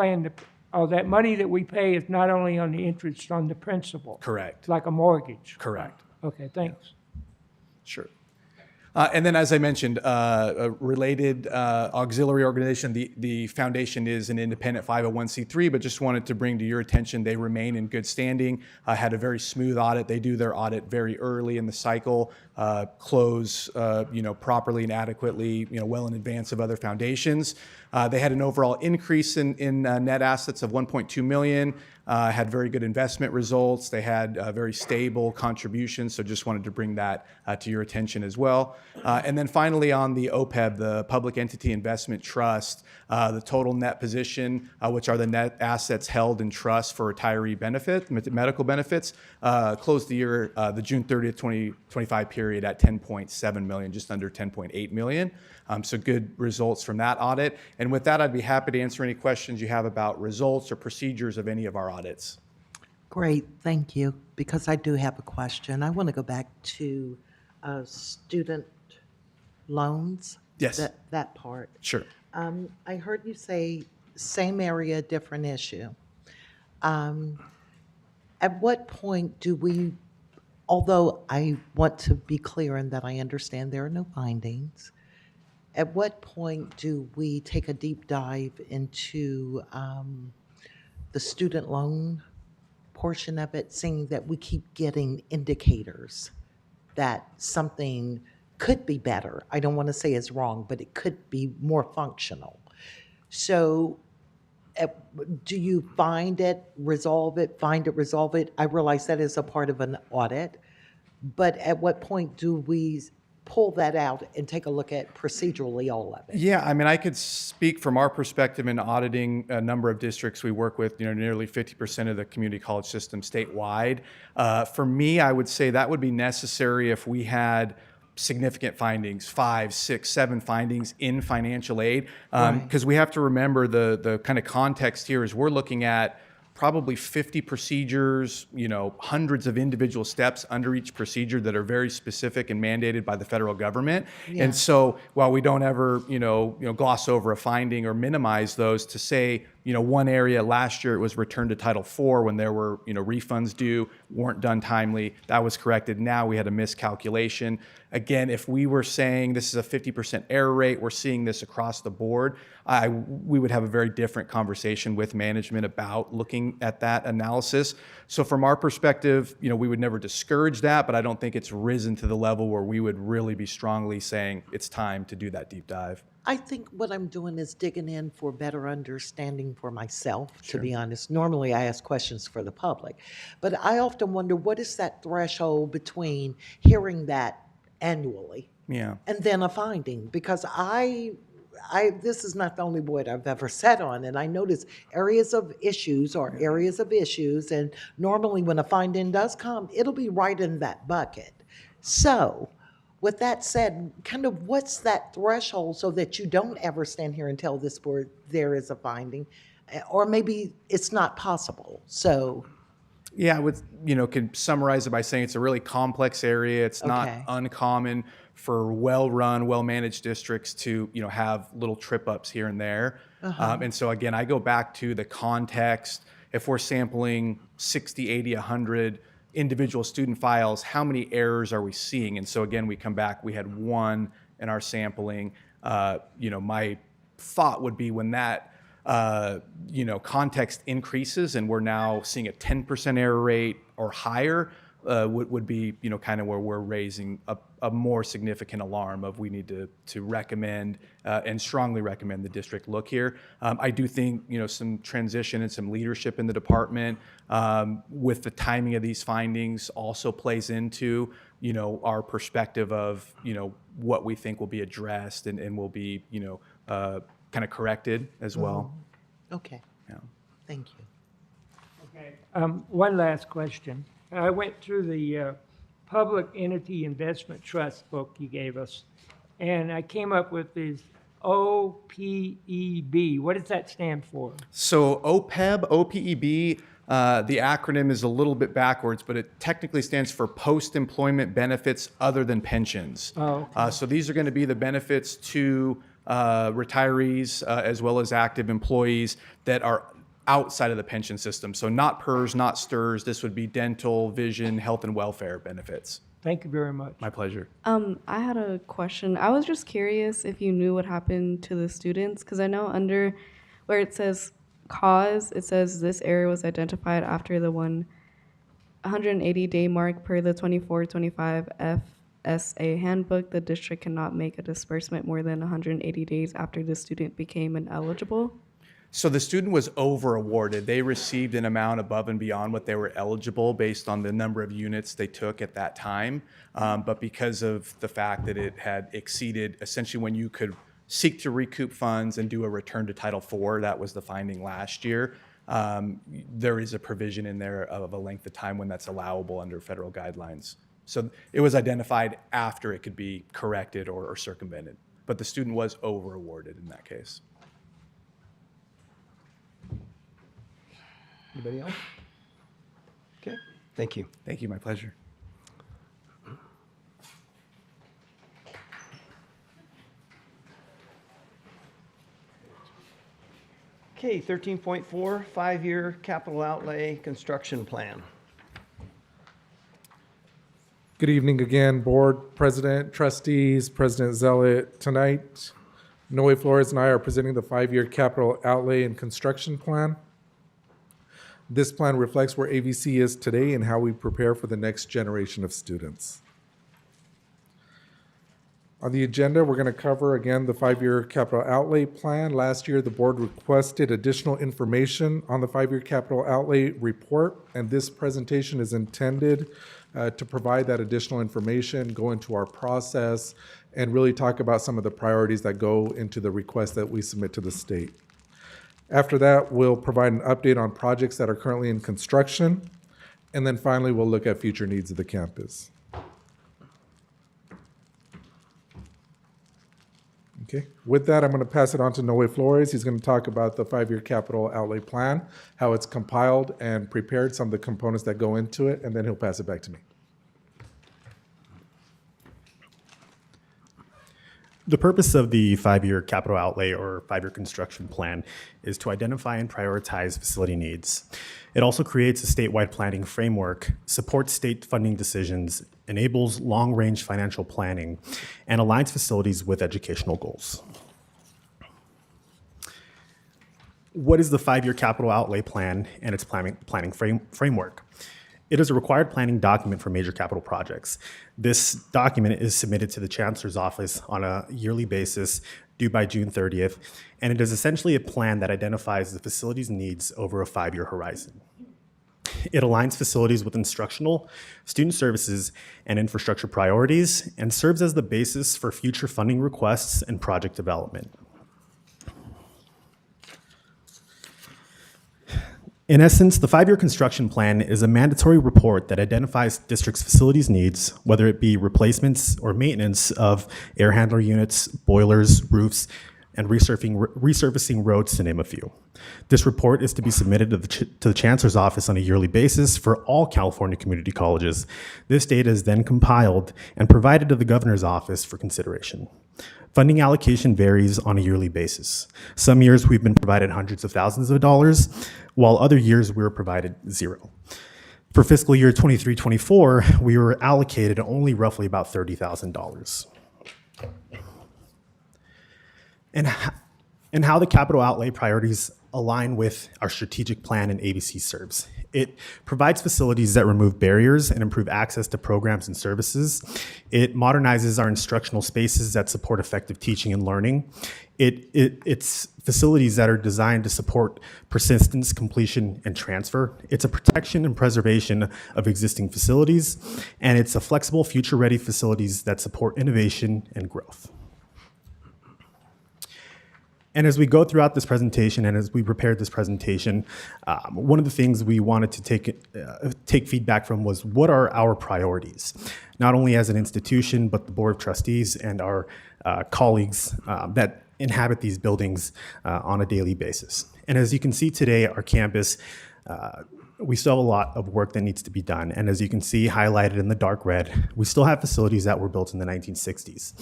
That money that we pay is not only on the interest, on the principal. Correct. Like a mortgage. Correct. Okay, thanks. Sure. And then, as I mentioned, a related auxiliary organization, the foundation is an independent 501c3, but just wanted to bring to your attention they remain in good standing, had a very smooth audit. They do their audit very early in the cycle, close properly and adequately, well in advance of other foundations. They had an overall increase in net assets of 1.2 million. Had very good investment results. They had very stable contributions, so just wanted to bring that to your attention as well. And then finally on the OPEB, the Public Entity Investment Trust, the total net position, which are the net assets held in trust for retiree medical benefits, closed the year, the June 30th, 2025 period at 10.7 million, just under 10.8 million. So good results from that audit. And with that, I'd be happy to answer any questions you have about results or procedures of any of our audits. Great, thank you. Because I do have a question. I want to go back to student loans. Yes. That part. Sure. I heard you say same area, different issue. At what point do we, although I want to be clear in that I understand there are no findings, at what point do we take a deep dive into the student loan portion of it, seeing that we keep getting indicators that something could be better? I don't want to say it's wrong, but it could be more functional. So do you find it, resolve it, find it, resolve it? I realize that is a part of an audit, but at what point do we pull that out and take a look at procedurally all of it? Yeah, I mean, I could speak from our perspective in auditing a number of districts we work with, nearly 50% of the community college system statewide. For me, I would say that would be necessary if we had significant findings, 5, 6, 7 findings in financial aid. Because we have to remember the kind of context here is we're looking at probably 50 procedures, hundreds of individual steps under each procedure that are very specific and mandated by the federal government. Yeah. And so while we don't ever, gloss over a finding or minimize those, to say, one area last year it was returned to Title IV when there were, refunds due, weren't done timely. That was corrected. Now we had a miscalculation. Again, if we were saying this is a 50% error rate, we're seeing this across the board, we would have a very different conversation with management about looking at that analysis. So from our perspective, we would never discourage that, but I don't think it's risen to the level where we would really be strongly saying it's time to do that deep dive. I think what I'm doing is digging in for better understanding for myself, to be honest. Normally I ask questions for the public, but I often wonder, what is that threshold between hearing that annually and then a finding? Because this is not the only board I've ever sat on, and I notice areas of issues, and normally when a finding does come, it'll be right in that bucket. So with that said, kind of what's that threshold so that you don't ever stand here and tell this board there is a finding, or maybe it's not possible? So yeah, I would, could summarize it by saying it's a really complex area. It's not uncommon for well-run, well-managed districts to, have little trip-ups here and there. And so again, I go back to the context. If we're sampling 60, 80, 100 individual student files, how many errors are we seeing? And so again, we come back, we had 1 in our sampling. My thought would be when that context increases and we're now seeing a 10% error rate or higher, would be kind of where we're raising a more significant alarm of we need to recommend and strongly recommend the district look here. I do think some transition and some leadership in the department with the timing of these findings also plays into our perspective of what we think will be addressed and will be kind of corrected as well. Okay. Yeah. Thank you. Okay. One last question. I went through the Public Entity Investment Trust book you gave us, and I came up with this OPEB. What does that stand for? So OPEB, the acronym is a little bit backwards, but it technically stands for Post-Employment Benefits Other Than Pensions. Oh, okay. So these are going to be the benefits to retirees as well as active employees that are outside of the pension system. So not PERS, not STIRS. This would be dental, vision, health, and welfare benefits. Thank you very much. My pleasure. I had a question. I was just curious if you knew what happened to the students, because I know under where it says cause, it says this error was identified after the 180-day mark per the 24-25 FSA handbook. The district cannot make a disbursement more than 180 days after the student became ineligible. So the student was over awarded. They received an amount above and beyond what they were eligible based on the number of units they took at that time. But because of the fact that it had exceeded essentially when you could seek to recoup funds and do a return to Title IV, that was the finding last year. There is a provision in there of a length of time when that's allowable under federal guidelines. So it was identified after it could be corrected or circumvented. But the student was over awarded in that case. Anybody else? Okay, thank you. Thank you, my pleasure. Okay, 13.4, 5-year capital outlay construction plan. Good evening again, Board President, Trustees, President Zealot. Tonight, Noe Flores and I are presenting the 5-year capital outlay and construction plan. This plan reflects where AVC is today and how we prepare for the next generation of students. On the agenda, we're going to cover again the 5-year capital outlay plan. Last year, the board requested additional information on the 5-year capital outlay report, and this presentation is intended to provide that additional information, go into our process, and really talk about some of the priorities that go into the request that we submit to the state. After that, we'll provide an update on projects that are currently in construction, and then finally, we'll look at future needs of the campus. Okay, with that, I'm going to pass it on to Noe Flores. He's going to talk about the 5-year capital outlay plan, how it's compiled and prepared, some of the components that go into it, and then he'll pass it back to me. The purpose of the 5-year capital outlay or 5-year construction plan is to identify and prioritize facility needs. It also creates a statewide planning framework, supports state funding decisions, enables long-range financial planning, and aligns facilities with educational goals. What is the 5-year capital outlay plan and its planning framework? It is a required planning document for major capital projects. This document is submitted to the Chancellor's Office on a yearly basis, due by June 30th, and it is essentially a plan that identifies the facility's needs over a 5-year horizon. It aligns facilities with instructional, student services, and infrastructure priorities, and serves as the basis for future funding requests and project development. In essence, the 5-year construction plan is a mandatory report that identifies district's facilities needs, whether it be replacements or maintenance of air handler units, boilers, roofs, and resurfacing roads, to name a few. This report is to be submitted to the Chancellor's Office on a yearly basis for all California community colleges. This data is then compiled and provided to the Governor's Office for consideration. Funding allocation varies on a yearly basis. Some years we've been provided hundreds of thousands of dollars, while other years we were provided zero. For fiscal year 23-24, we were allocated only roughly about $30,000. And and how the capital outlay priorities align with our strategic plan and AVC serves. It provides facilities that remove barriers and improve access to programs and services. It modernizes our instructional spaces that support effective teaching and learning. It's facilities that are designed to support persistence, completion, and transfer. It's a protection and preservation of existing facilities, and it's a flexible, future-ready facilities that support innovation and growth. And as we go throughout this presentation and as we prepared this presentation, one of the things we wanted to take feedback from was what are our priorities, not only as an institution, but the Board of Trustees and our colleagues that inhabit these buildings on a daily basis. And as you can see today, our campus, we still have a lot of work that needs to be done. And as you can see highlighted in the dark red, we still have facilities that were built in the 1960s.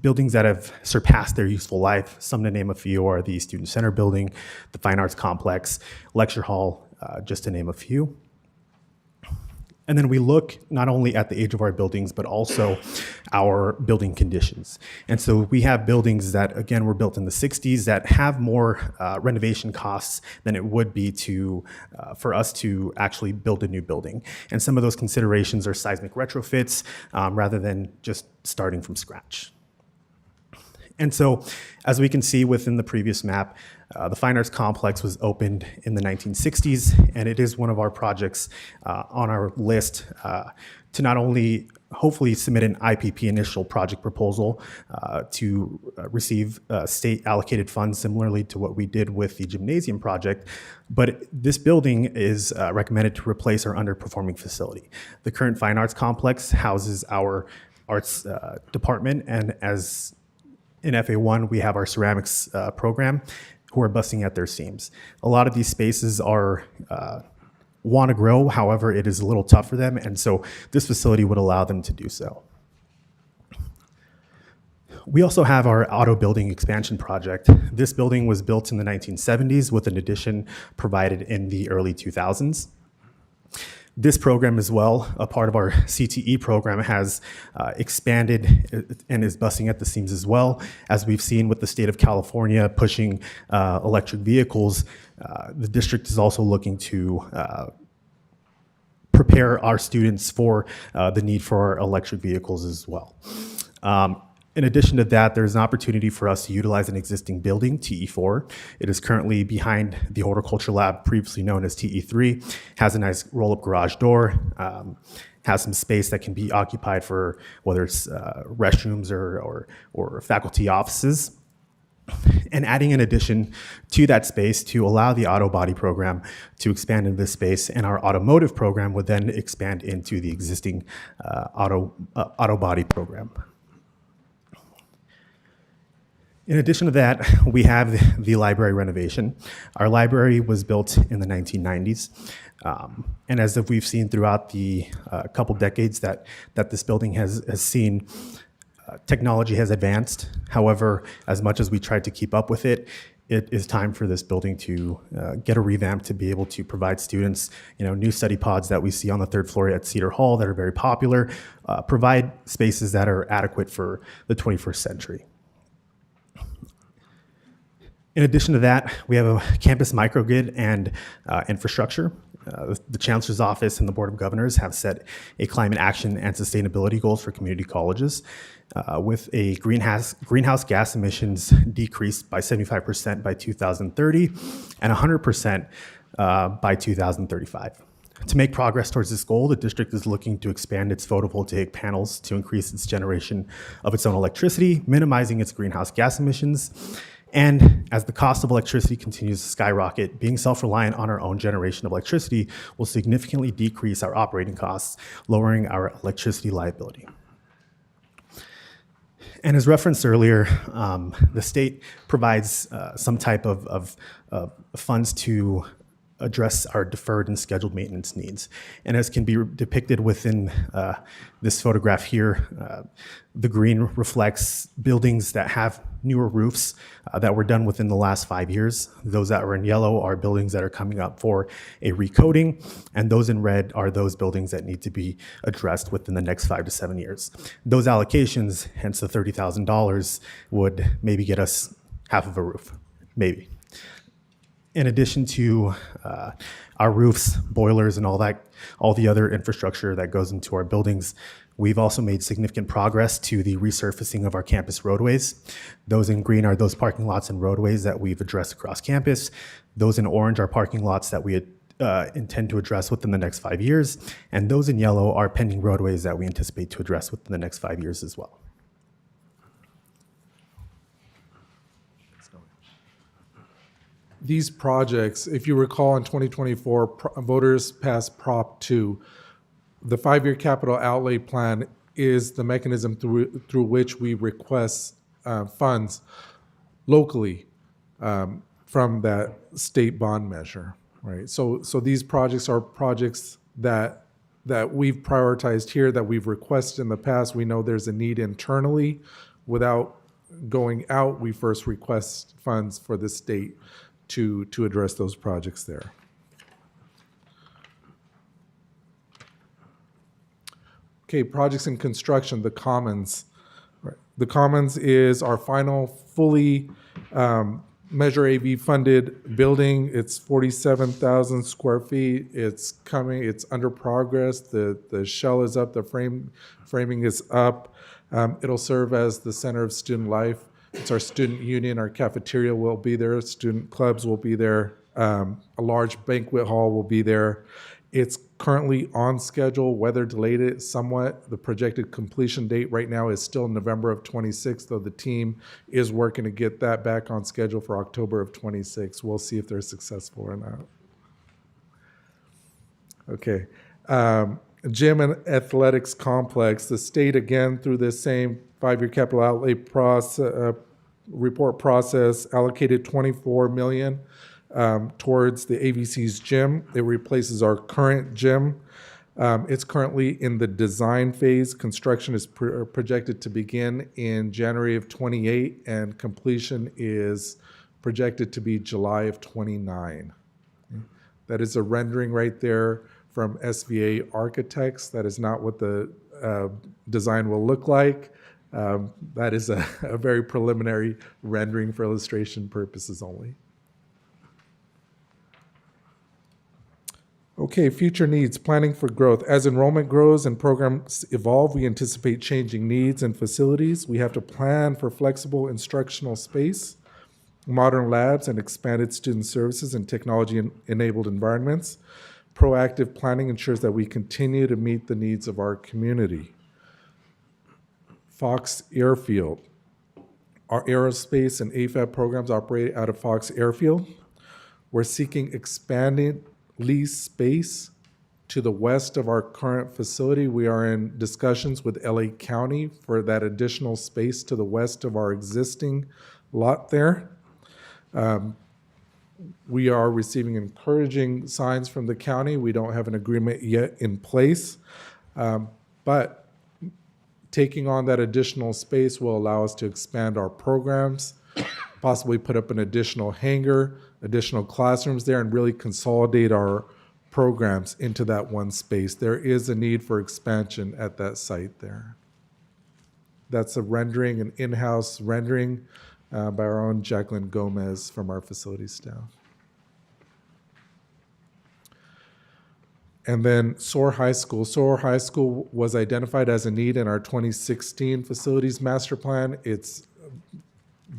Buildings that have surpassed their useful life. Some to name a few are the Student Center building, the Fine Arts Complex, Lecture Hall, just to name a few. And then we look not only at the age of our buildings, but also our building conditions. And so we have buildings that, again, were built in the 60s that have more renovation costs than it would be for us to actually build a new building. And some of those considerations are seismic retrofits rather than just starting from scratch. And so, as we can see within the previous map, the Fine Arts Complex was opened in the 1960s, and it is one of our projects on our list to not only hopefully submit an IPP initial project proposal to receive state allocated funds similarly to what we did with the gymnasium project, but this building is recommended to replace our underperforming facility. The current Fine Arts Complex houses our arts department, and as in FA1, we have our ceramics program who are busting at their seams. A lot of these spaces want to grow, however, it is a little tough for them, and so this facility would allow them to do so. We also have our auto building expansion project. This building was built in the 1970s with an addition provided in the early 2000s. This program as well, a part of our CTE program, has expanded and is busting at the seams as well. As we've seen with the state of California pushing electric vehicles, the district is also looking to prepare our students for the need for electric vehicles as well. In addition to that, there's an opportunity for us to utilize an existing building, TE4. It is currently behind the horticulture lab, previously known as TE3, has a nice roll-up garage door, has some space that can be occupied for whether it's restrooms or faculty offices. And adding an addition to that space to allow the auto body program to expand into this space, and our automotive program would then expand into the existing auto body program. In addition to that, we have the library renovation. Our library was built in the 1990s. And as we've seen throughout the couple decades that this building has seen, technology has advanced. However, as much as we tried to keep up with it, it is time for this building to get a revamp to be able to provide students, new study pods that we see on the third floor at Cedar Hall that are very popular, provide spaces that are adequate for the 21st century. In addition to that, we have a campus microgrid and infrastructure. The Chancellor's Office and the Board of Governors have set a climate action and sustainability goals for community colleges with a greenhouse gas emissions decreased by 75% by 2030 and 100% by 2035. To make progress towards this goal, the district is looking to expand its photovoltaic panels to increase its generation of its own electricity, minimizing its greenhouse gas emissions. And as the cost of electricity continues to skyrocket, being self-reliant on our own generation of electricity will significantly decrease our operating costs, lowering our electricity liability. And as referenced earlier, the state provides some type of funds to address our deferred and scheduled maintenance needs. And as can be depicted within this photograph here, the green reflects buildings that have newer roofs that were done within the last 5 years. Those that are in yellow are buildings that are coming up for a recoating, and those in red are those buildings that need to be addressed within the next 5 to 7 years. Those allocations, hence the $30,000, would maybe get us half of a roof, maybe. In addition to our roofs, boilers, and all the other infrastructure that goes into our buildings, we've also made significant progress to the resurfacing of our campus roadways. Those in green are those parking lots and roadways that we've addressed across campus. Those in orange are parking lots that we intend to address within the next 5 years. And those in yellow are pending roadways that we anticipate to address within the next 5 years as well. These projects, if you recall, in 2024, voters passed Prop 2. The 5-year capital outlay plan is the mechanism through which we request funds locally from that state bond measure, right? So these projects are projects that we've prioritized here, that we've requested in the past. We know there's a need internally. Without going out, we first request funds for the state to address those projects there. Okay, projects in construction, the Commons. Right. The Commons is our final fully Measure AV funded building. It's 47,000 square feet. It's coming, it's under progress. The shell is up, the framing is up. It'll serve as the center of student life. It's our student union, our cafeteria will be there, student clubs will be there, a large banquet hall will be there. It's currently on schedule, weather delayed it somewhat. The projected completion date right now is still November of 26, though the team is working to get that back on schedule for October of 26. We'll see if they're successful or not. Okay. Gym and athletics complex, the state, again, through this same 5-year capital outlay report process, allocated $24 million towards the AVC's gym. It replaces our current gym. It's currently in the design phase. Construction is projected to begin in January of 28, and completion is projected to be July of 29. That is a rendering right there from SVA Architects. That is not what the design will look like. That is a very preliminary rendering for illustration purposes only. Okay, future needs, planning for growth. As enrollment grows and programs evolve, we anticipate changing needs and facilities. We have to plan for flexible instructional space, modern labs, and expanded student services and technology-enabled environments. Proactive planning ensures that we continue to meet the needs of our community. Fox Airfield. Our aerospace and AFAB programs operate out of Fox Airfield. We're seeking expanded lease space to the west of our current facility. We are in discussions with LA County for that additional space to the west of our existing lot there. We are receiving encouraging signs from the county. We don't have an agreement yet in place, but taking on that additional space will allow us to expand our programs, possibly put up an additional hangar, additional classrooms there, and really consolidate our programs into that one space. There is a need for expansion at that site there. That's a rendering, an in-house rendering by our own Jacqueline Gomez from our facilities staff. And then SOAR High School. SOAR High School was identified as a need in our 2016 facilities master plan. It's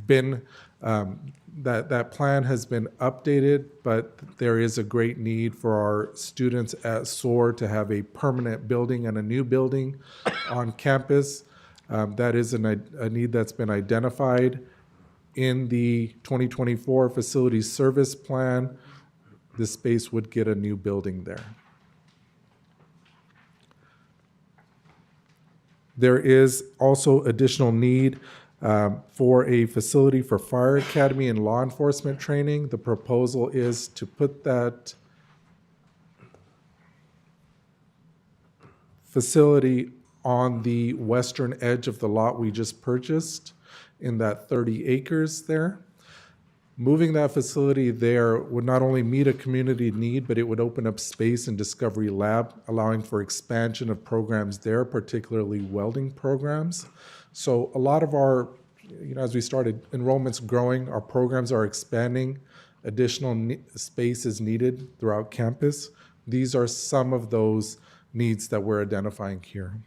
been, that plan has been updated, but there is a great need for our students at SOAR to have a permanent building and a new building on campus. That is a need that's been identified in the 2024 facilities service plan. This space would get a new building there. There is also additional need for a facility for fire academy and law enforcement training. The proposal is to put that facility on the western edge of the lot we just purchased in that 30 acres there. Moving that facility there would not only meet a community need, but it would open up space in Discovery Lab, allowing for expansion of programs there, particularly welding programs. So a lot of our as we started, enrollment's growing, our programs are expanding, additional space is needed throughout campus. These are some of those needs that we're identifying here.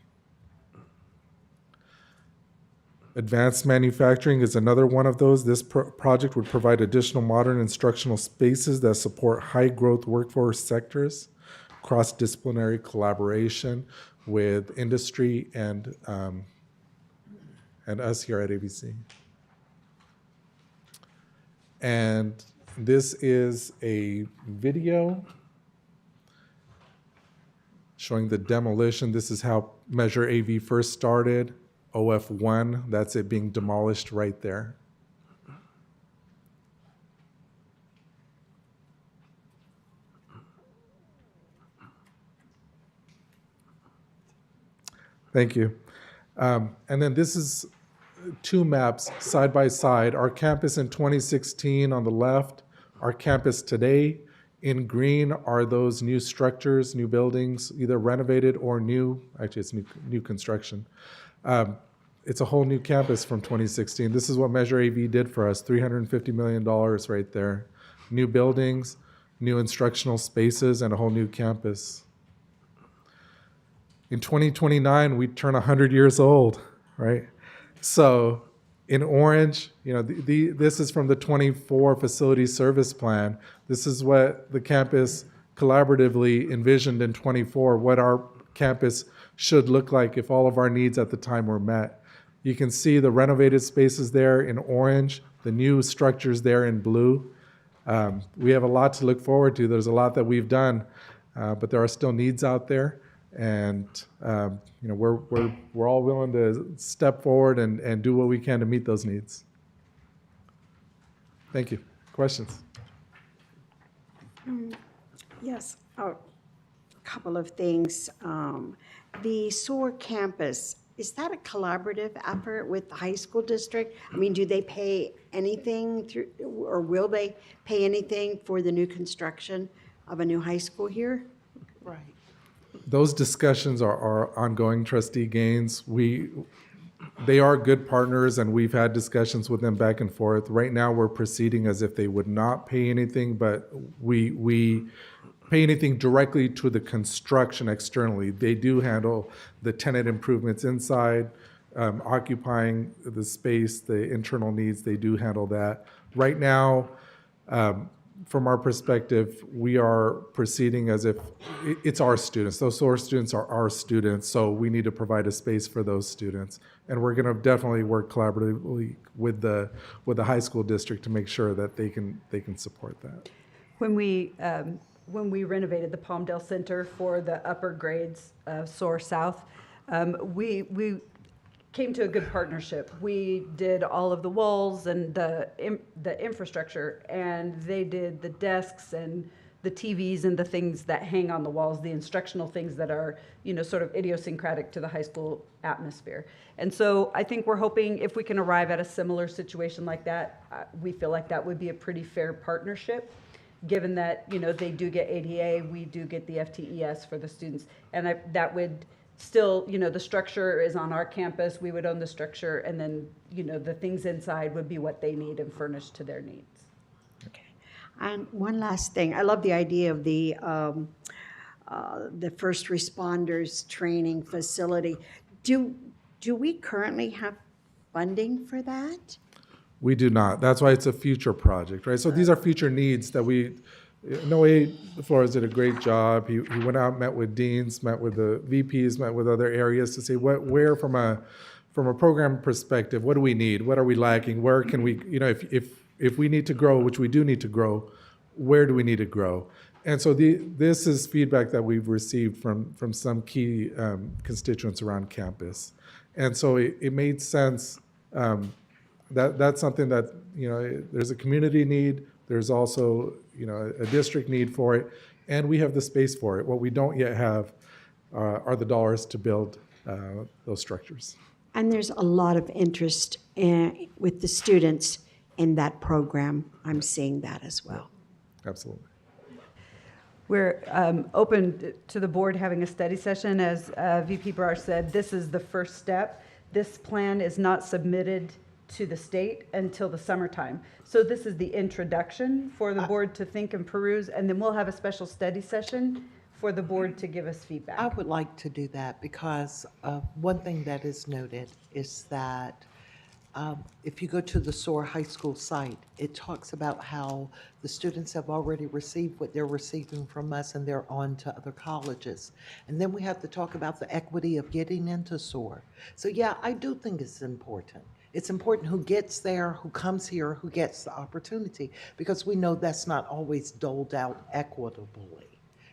Advanced manufacturing is another one of those. This project would provide additional modern instructional spaces that support high-growth workforce sectors, cross-disciplinary collaboration with industry and us here at AVC. And this is a video showing the demolition. This is how Measure AV first started. OF1, that's it being demolished right there. Thank you. And then this is two maps side by side. Our campus in 2016 on the left, our campus today. In green are those new structures, new buildings, either renovated or new. Actually, it's new construction. It's a whole new campus from 2016. This is what Measure AV did for us, $350 million right there. New buildings, new instructional spaces, and a whole new campus. In 2029, we turn 100 years old, right? So in orange, this is from the 24 facility service plan. This is what the campus collaboratively envisioned in 24, what our campus should look like if all of our needs at the time were met. You can see the renovated spaces there in orange, the new structures there in blue. We have a lot to look forward to. There's a lot that we've done, but there are still needs out there. And we're all willing to step forward and do what we can to meet those needs. Thank you. Questions? Yes, a couple of things. The SOAR campus, is that a collaborative effort with the high school district? I mean, do they pay anything through, or will they pay anything for the new construction of a new high school here? Right. Those discussions are ongoing, Trustee Gaines. They are good partners, and we've had discussions with them back and forth. Right now, we're proceeding as if they would not pay anything, but we pay anything directly to the construction externally. They do handle the tenant improvements inside, occupying the space, the internal needs. They do handle that. Right now, from our perspective, we are proceeding as if it's our students. Those SOAR students are our students, so we need to provide a space for those students. And we're going to definitely work collaboratively with the high school district to make sure that they can support that. When we renovated the Palmdale Center for the upper grades of SOAR South, we came to a good partnership. We did all of the walls and the infrastructure, and they did the desks and the TVs and the things that hang on the walls, the instructional things that are, sort of idiosyncratic to the high school atmosphere. And so I think we're hoping if we can arrive at a similar situation like that, we feel like that would be a pretty fair partnership, given that, they do get ADA, we do get the FTES for the students. And that would still, the structure is on our campus, we would own the structure, and then, the things inside would be what they need and furnished to their needs. And one last thing, I love the idea of the first responders training facility. Do we currently have funding for that? We do not. That's why it's a future project, right? So these are future needs that Noe Flores did a great job. He went out, met with deans, met with the VPs, met with other areas to say where from a program perspective, what do we need? What are we lacking? Where can we, if we need to grow, which we do need to grow, where do we need to grow? And so this is feedback that we've received from some key constituents around campus. And so it made sense. That's something that, there's a community need. There's also, a district need for it, and we have the space for it. What we don't yet have are the dollars to build those structures. And there's a lot of interest with the students in that program. I'm seeing that as well. Absolutely. We're open to the board having a study session. As VP Barr said, this is the first step. This plan is not submitted to the state until the summertime. So this is the introduction for the board to think and peruse, and then we'll have a special study session for the board to give us feedback. I would like to do that because one thing that is noted is that if you go to the SOAR High School site, it talks about how the students have already received what they're receiving from us and they're on to other colleges. And then we have to talk about the equity of getting into SOAR. So yeah, I do think it's important. It's important who gets there, who comes here, who gets the opportunity, because we know that's not always doled out equitably.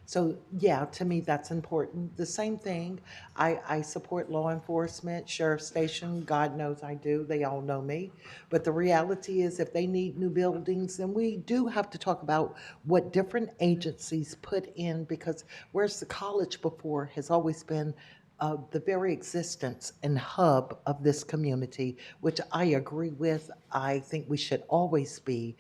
So yeah, to me, that's important. The same thing, I support law enforcement, sheriff's station, God knows I do, they all know me. But the reality is if they need new buildings, then we do have to talk about what different agencies put in, because whereas the college before has always been the very existence and hub of this community, which I agree with, I think we should always be.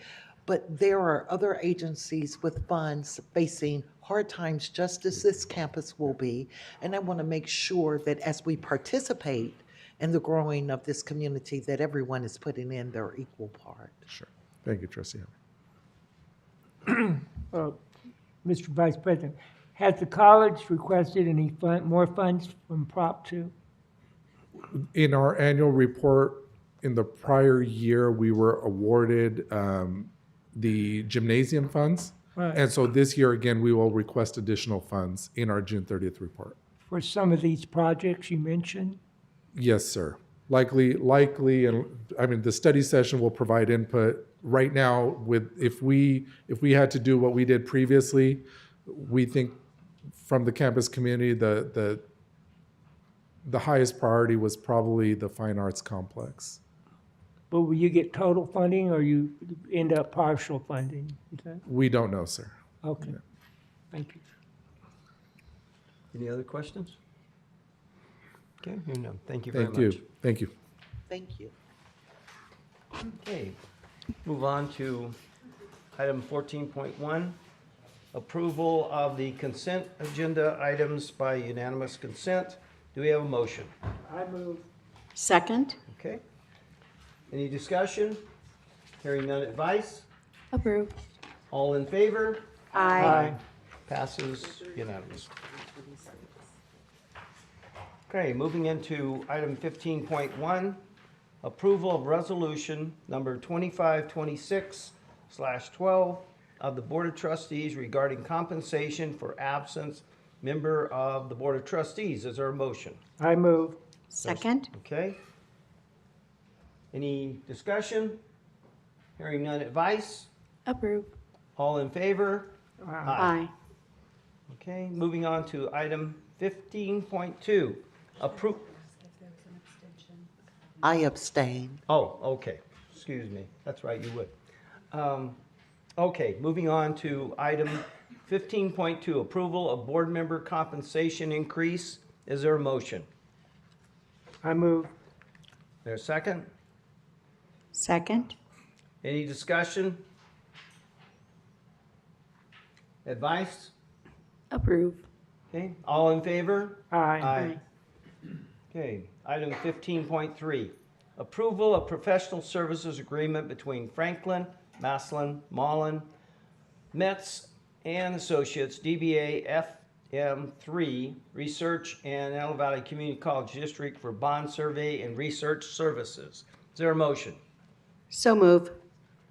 But there are other agencies with funds facing hard times, just as this campus will be. And I want to make sure that as we participate in the growing of this community, that everyone is putting in their equal part. Sure. Thank you, Trustee. Mr. Vice President, has the college requested any more funds from Prop 2? In our annual report, in the prior year, we were awarded the gymnasium funds. Right. And so this year, again, we will request additional funds in our June 30th report. For some of these projects you mentioned? Yes, sir. Likely, and I mean, the study session will provide input. Right now, if we had to do what we did previously, we think from the campus community, the highest priority was probably the fine arts complex. But will you get total funding or you end up partial funding? Is that? We don't know, sir. Okay. Thank you. Any other questions? Okay, hearing none. Thank you very much. Thank you. Thank you. Okay, move on to item 14.1, approval of the consent agenda items by unanimous consent. Do we have a motion? I move. Second? Okay. Any discussion? Hearing none advice? Approve. All in favor? Aye. Passes unanimous. Okay, moving into item 15.1, approval of resolution number 2526/12 of the Board of Trustees regarding compensation for absence member of the Board of Trustees. Is there a motion? I move. Second? Okay. Any discussion? Hearing none advice? Approve. All in favor? Aye. Okay, moving on to item 15.2. I abstain. Oh, okay. Excuse me. That's right, you would. Okay, moving on to item 15.2, approval of board member compensation increase. Is there a motion? I move. There's a second? Second? Any discussion? Advice? Approve. Okay, all in favor? Aye. Okay, item 15.3, approval of professional services agreement between Franklin, Maslin, Mullen, Metz, and Associates, DBA FM3, Research and Antelope Valley Community College District for bond survey and research services. Is there a motion? So move.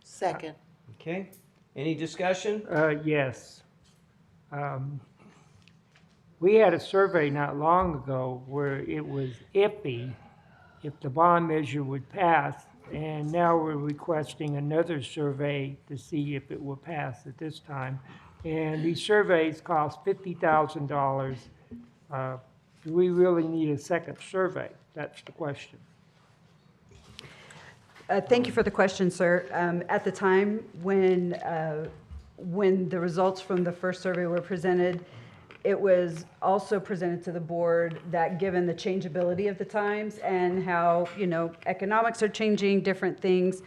Second. Okay, any discussion? Yes. We had a survey not long ago where it was iffy if the bond measure would pass, and now we're requesting another survey to see if it will pass at this time. And these surveys cost $50,000. Do we really need a second survey? That's the question. Thank you for the question, sir. At the time when the results from the first survey were presented, it was also presented to the board that given the changeability of the times and how, economics are changing, different things,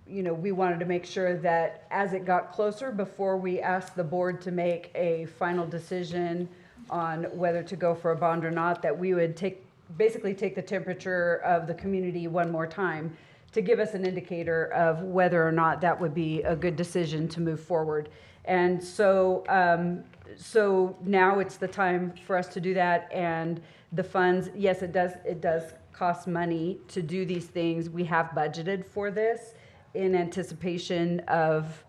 we wanted to make sure that as it got closer, before we asked the board to make a final decision on whether to go for a bond or not, that we would take basically take the temperature of the community one more time to give us an indicator of whether or not that would be a good decision to move forward. And so, so now it's the time for us to do that. And the funds, yes, it does cost money to do these things. We have budgeted for this in anticipation of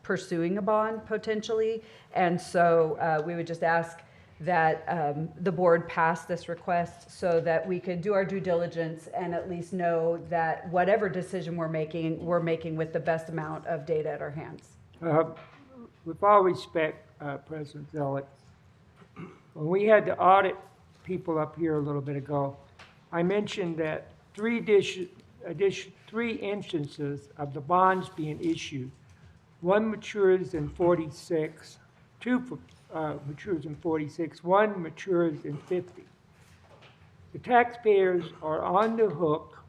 pursuing a bond potentially. And so we would just ask that the board pass this request so that we could do our due diligence and at least know that whatever decision we're making with the best amount of data at our hands. With all respect, President Zelik, when we had the audit people up here a little bit ago, I mentioned that three instances of the bonds being issued. One matures in 46, two matures in 46, one matures in 50. The taxpayers are on the hook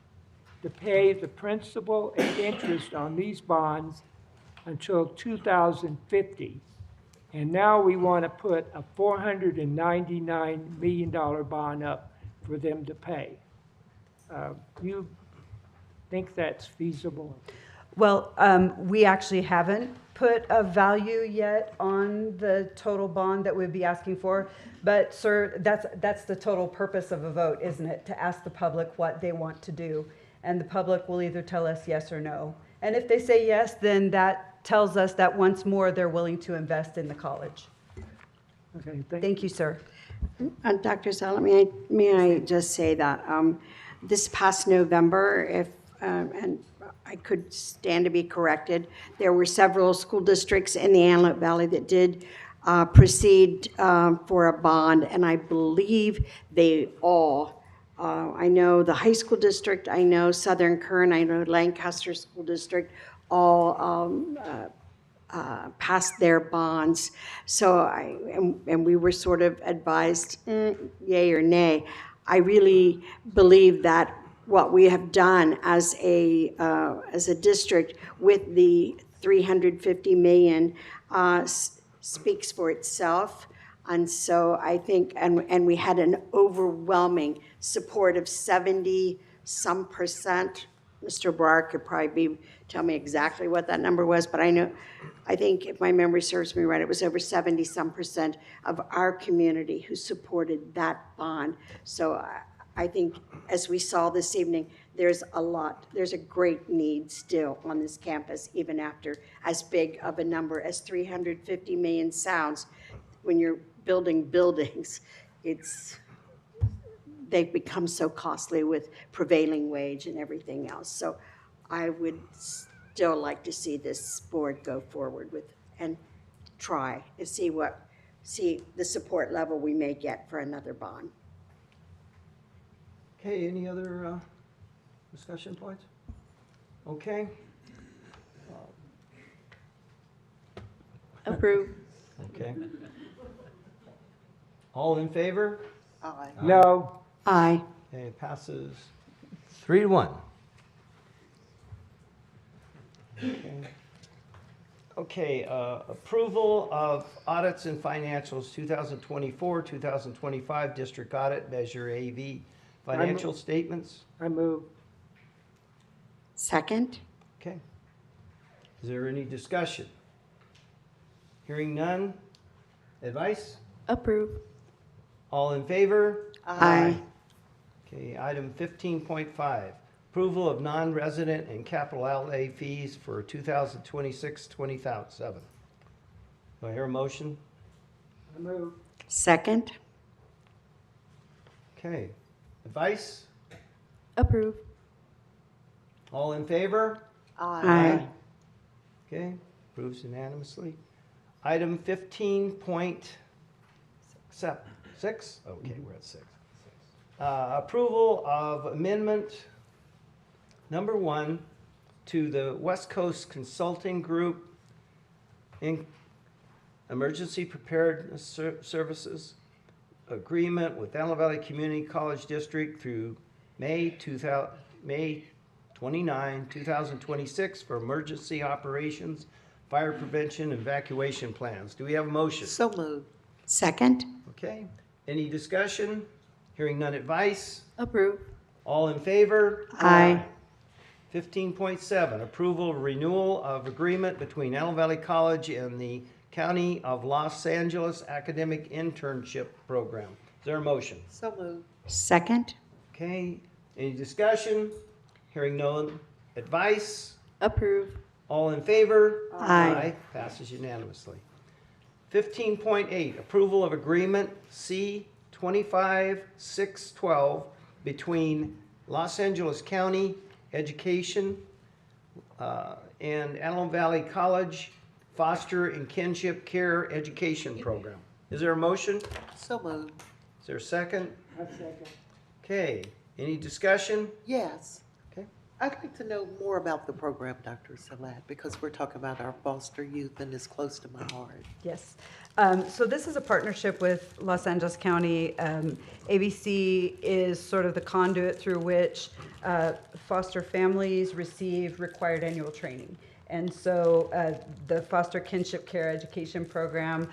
to pay the principal and interest on these bonds until 2050. And now we want to put a $499 million bond up for them to pay. You think that's feasible? Well, we actually haven't put a value yet on the total bond that we'd be asking for. But sir, that's the total purpose of a vote, isn't it? To ask the public what they want to do. And the public will either tell us yes or no. And if they say yes, then that tells us that once more they're willing to invest in the college. Okay, thank you, sir. Dr. Zelik, may I just say that this past November, if and I could stand to be corrected, there were several school districts in the Antelope Valley that did proceed for a bond, and I believe they all, I know the high school district, I know Southern Kern, I know Lancaster School District, all passed their bonds. So and we were sort of advised, yay or nay. I really believe that what we have done as a district with the $350 million speaks for itself. And so I think, and we had an overwhelming support of 70-some%. Mr. Brar could probably tell me exactly what that number was, but I think if my memory serves me right, it was over 70-some% of our community who supported that bond. So I think, as we saw this evening, there's a great need still on this campus, even after as big of a number as 350 million sounds. When you're building buildings, they've become so costly with prevailing wage and everything else. So I would still like to see this board go forward with and try to see the support level we may get for another bond. Okay, any other discussion points? Okay. Approve. Okay. All in favor? Aye. No. Aye. Okay, it passes 3-1. Okay, approval of audits and financials 2024, 2025 district audit measure AV financial statements. I move. Second. Okay. Is there any discussion? Hearing none. Advice? Approve. All in favor? Aye. Okay, item 15.5, approval of non-resident and capital outlay fees for 2026-27. Do I hear a motion? I move. Second. Okay, advice? Approve. All in favor? Aye. Okay, approves unanimously. Item 15.6. Okay, we're at 6. Approval of amendment number 1 to the West Coast Consulting Group in Emergency Preparedness Services agreement with Antelope Valley Community College District through May 29, 2026 for emergency operations, fire prevention, and evacuation plans. Do we have a motion? So moved. Second. Okay. Any discussion? Hearing none advice? Approve. All in favor? Aye. 15.7, approval of renewal of agreement between Antelope Valley College and the County of Los Angeles Academic Internship Program. Is there a motion? So moved. Second. Okay, any discussion? Hearing no advice? Approve. All in favor? Aye. Passes unanimously. 15.8, approval of agreement C 25-612 between Los Angeles County Education and Antelope Valley College Foster and Kinship Care Education Program. Is there a motion? So moved. Is there a second? A second. Okay, any discussion? Yes. Okay. I'd like to know more about the program, Dr. Salat, because we're talking about our foster youth and it's close to my heart. Yes. So this is a partnership with Los Angeles County. AVC is sort of the conduit through which foster families receive required annual training. And so the Foster Kinship Care Education Program,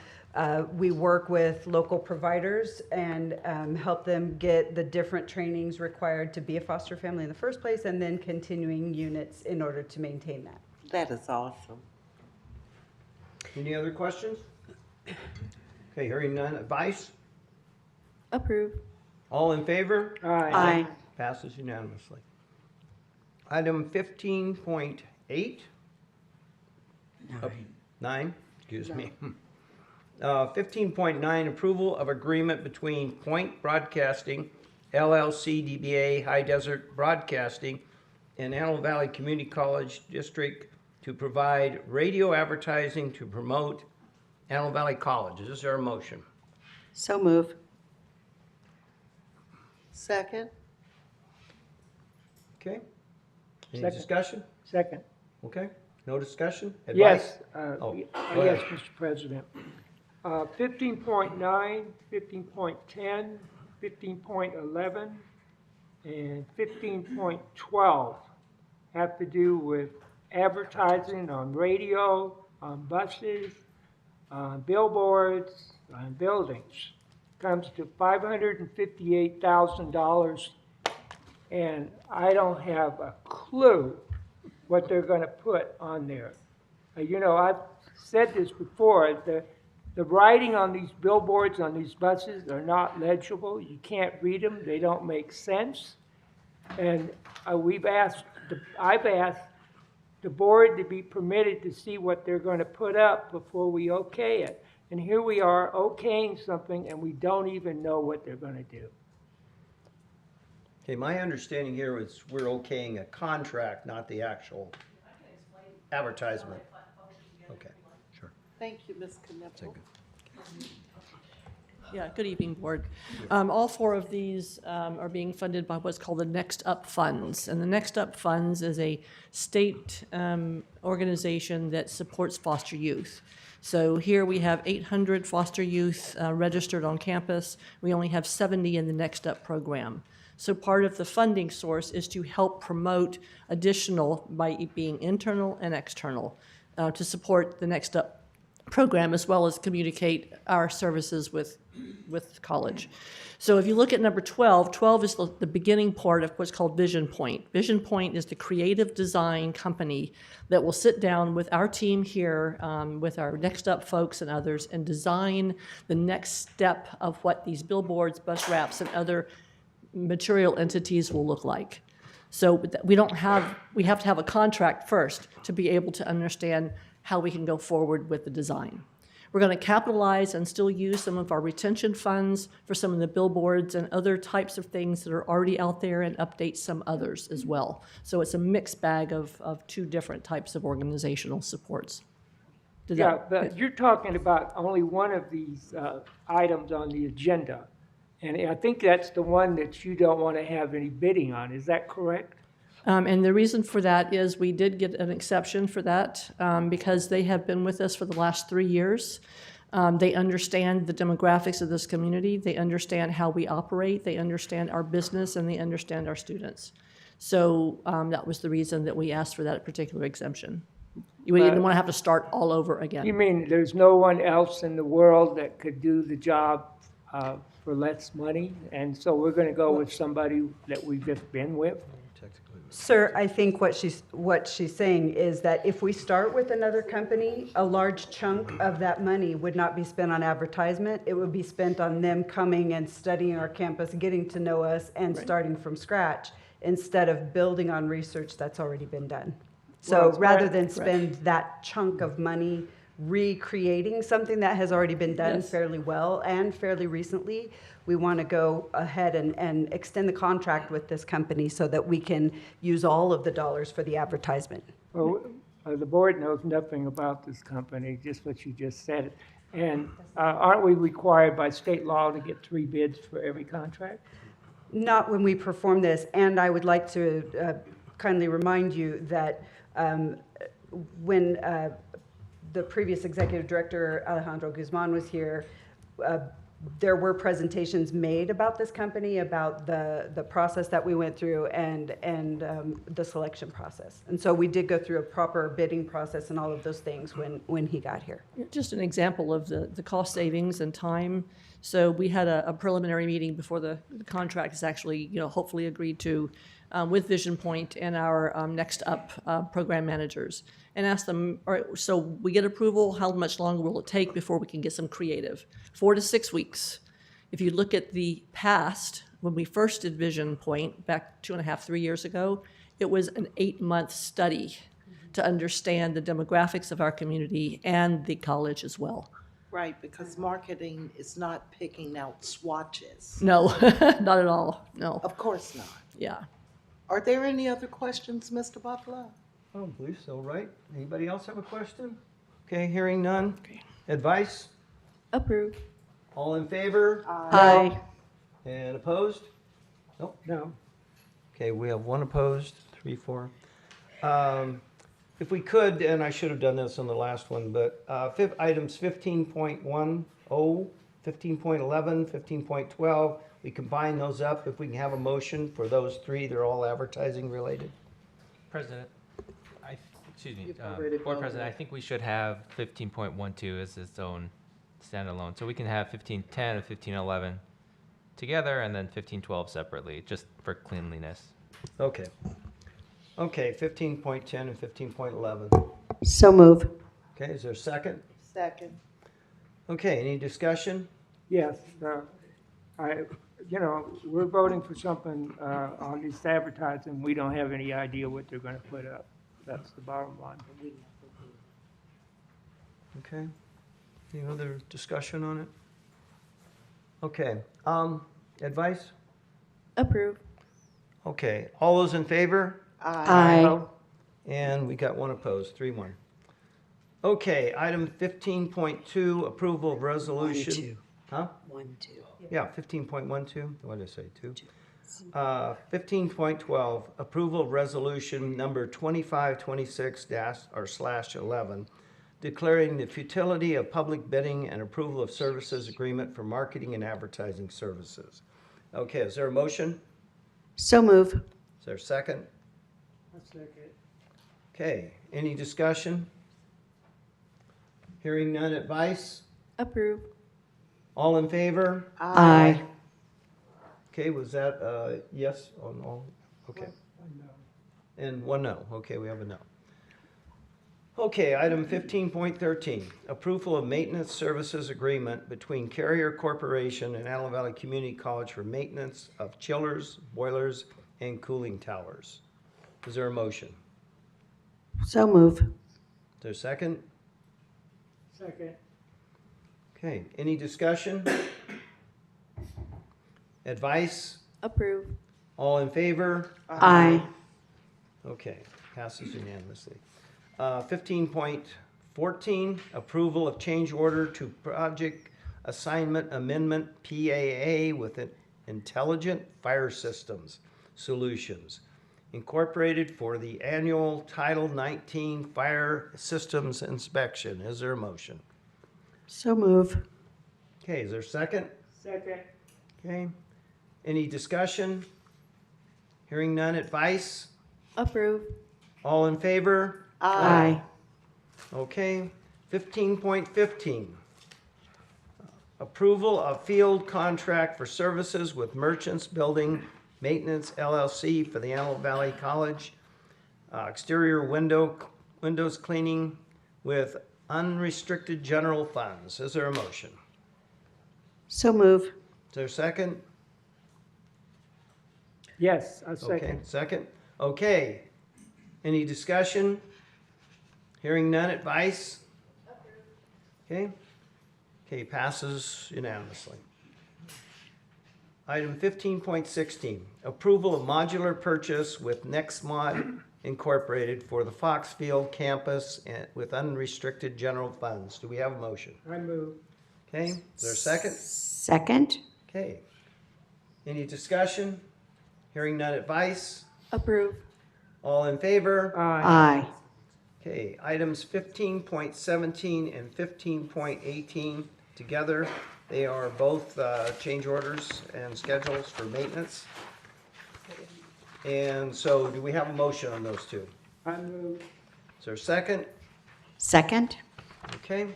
we work with local providers and help them get the different trainings required to be a foster family in the first place, and then continuing units in order to maintain that. That is awesome. Any other questions? Okay, hearing none. Advice? Approve. All in favor? Aye. Passes unanimously. Item 15.8. 9, excuse me. 15.9, approval of agreement between Point Broadcasting, LLC, DBA High Desert Broadcasting, and Antelope Valley Community College District to provide radio advertising to promote Antelope Valley College. Is there a motion? So move. Second. Okay. Any Second. discussion? Second. Okay. No discussion? Advice? Yes, Oh, yes, go ahead. Mr. President. 15.9, 15.10, 15.11, and 15.12 have to do with advertising on radio, on buses, on billboards, on buildings. Comes to $558,000, and I don't have a clue what they're going to put on there. You know, I've said this before, the writing on these billboards, on these buses, are not legible. You can't read them. They don't make sense. And I've asked the board to be permitted to see what they're going to put up before we okay it. And here we are okaying something, and we don't even know what they're going to do. Okay, my understanding here is we're okaying a contract, not the actual advertisement. Okay, sure. Thank you, Ms. Kneppel. Yeah, good evening, Board. All four of these are being funded by what's called the Next Up Funds. And the Next Up Funds is a state organization that supports foster youth. So here we have 800 foster youth registered on campus. We only have 70 in the Next Up program. So part of the funding source is to help promote additional, by being internal and external, to support the Next Up program, as well as communicate our services with college. So if you look at number 12, 12 is the beginning part of what's called Vision Point. Vision Point is the creative design company that will sit down with our team here, with our Next Up folks and others, and design the next step of what these billboards, bus wraps, and other material entities will look like. So we have to have a contract first to be able to understand how we can go forward with the design. We're going to capitalize and still use some of our retention funds for some of the billboards and other types of things that are already out there, and update some others as well. So it's a mixed bag of two different types of organizational supports. But you're talking about only one of these items on the agenda. And I think that's the one that you don't want to have any bidding on. Is that correct? And the reason for that is we did get an exception for that because they have been with us for the last 3 years. They understand the demographics of this community. They understand how we operate. They understand our business, and they understand our students. So that was the reason that we asked for that particular exemption. We didn't want to have to start all over again. You mean there's no one else in the world that could do the job for less money, and so we're gonna go with somebody that we've just been with? Sir, I think what she's saying is that if we start with another company, a large chunk of that money would not be spent on advertisement. It would be spent on them coming and studying our campus, getting to know us, and starting from scratch, instead of building on research that's already been done. So Well, rather right, than right. spend that chunk of money recreating something that has already been done Yes. fairly well and fairly recently, we want to go ahead and extend the contract with this company so that we can use all of the dollars for the advertisement. Well, the board knows nothing about this company, just what you just said. And aren't we required by state law to get 3 bids for every contract? Not when we perform this, and I would like to kindly remind you that when the previous executive director, Alejandro Guzman, was here, there were presentations made about this company, about the process that we went through and the selection process. And so we did go through a proper bidding process and all of those things when he got here. Just an example of the cost savings and time. So we had a preliminary meeting before the contract is actually, hopefully agreed to with Vision Point and our Next Up program managers, and asked them, all right, so we get approval, how much longer will it take before we can get some creative? 4 to 6 weeks. If you look at the past, when we first did Vision Point back 2.5, 3 years ago, it was an 8-month study to understand the demographics of our community and the college as well. Right, because marketing is not picking out swatches. No, not at all, no. Of course not. Yeah. Are there any other questions, Mr. Butler? I don't believe so, right? Anybody else have a question? Okay, hearing none. Advice? Approve. All in favor? Aye. And opposed? Nope. No. Okay, we have 1 opposed, 3, 4. If we could, and I should have done this on the last one, but items 15.10, 15.11, 15.12, we combine those up. If we can have a motion for those 3, they're all advertising related. President, excuse me, You've already Board voted. President, I think we should have 15.12 as its own standalone. So we can have 15.10 and 15.11 together and then 15.12 separately, just for cleanliness. Okay. Okay, 15.10 and 15.11. So move. Okay, is there a second? Second. Okay, any discussion? Yes, we're voting for something on this advertising, we don't have any idea what they're gonna put up. That's the bottom line. Okay. Any other discussion on it? Okay, advice? Approve. Okay, all those in favor? Aye. And we got 1 opposed, 3-1. Okay, item 15.2, approval of resolution. 1-2. Huh? 1-2. Yeah, 15.12, what did I say, 2? 15.12, approval of resolution number 2526-/11, declaring the futility of public bidding and approval of services agreement for marketing and advertising services. Okay, is there a motion? So move. Is there a second? A second. Okay, any discussion? Hearing none, advice? Approve. All in favor? Aye. Okay, was that yes on all? Okay. And 1 no. Okay, we have a no. Okay, item 15.13, approval of maintenance services agreement between Carrier Corporation and Antelope Valley Community College for maintenance of chillers, boilers, and cooling towers. Is there a motion? So move. Is there a second? Second. Okay, any discussion? Advice? Approve. All in favor? Aye. Okay, passes unanimously. 15.14, approval of change order to project assignment amendment PAA with Intelligent Fire Systems Solutions Incorporated for the annual Title 19 Fire Systems Inspection. Is there a motion? So move. Okay, is there a second? Second. Okay, any discussion? Hearing none, advice? Approve. All in favor? Aye. Okay, 15.15. approval of field contract for services with Merchants Building Maintenance LLC for the Antelope Valley College exterior windows cleaning with unrestricted general funds. Is there a motion? So move. Is there a second? Yes, a Okay, second. second. Okay. Any discussion? Hearing none, advice? Okay. Okay, passes unanimously. Item 15.16, approval of modular purchase with NextMod Incorporated for the Foxfield campus and with unrestricted general funds. Do we have a motion? I move. Okay, is there a second? Second. Okay. Any discussion? Hearing none, advice? Approve. All in favor? Aye. Okay, items 15.17 and 15.18 together. They are both change orders and schedules for maintenance. And so do we have a motion on those two? I move. Is there a second? Second. Okay.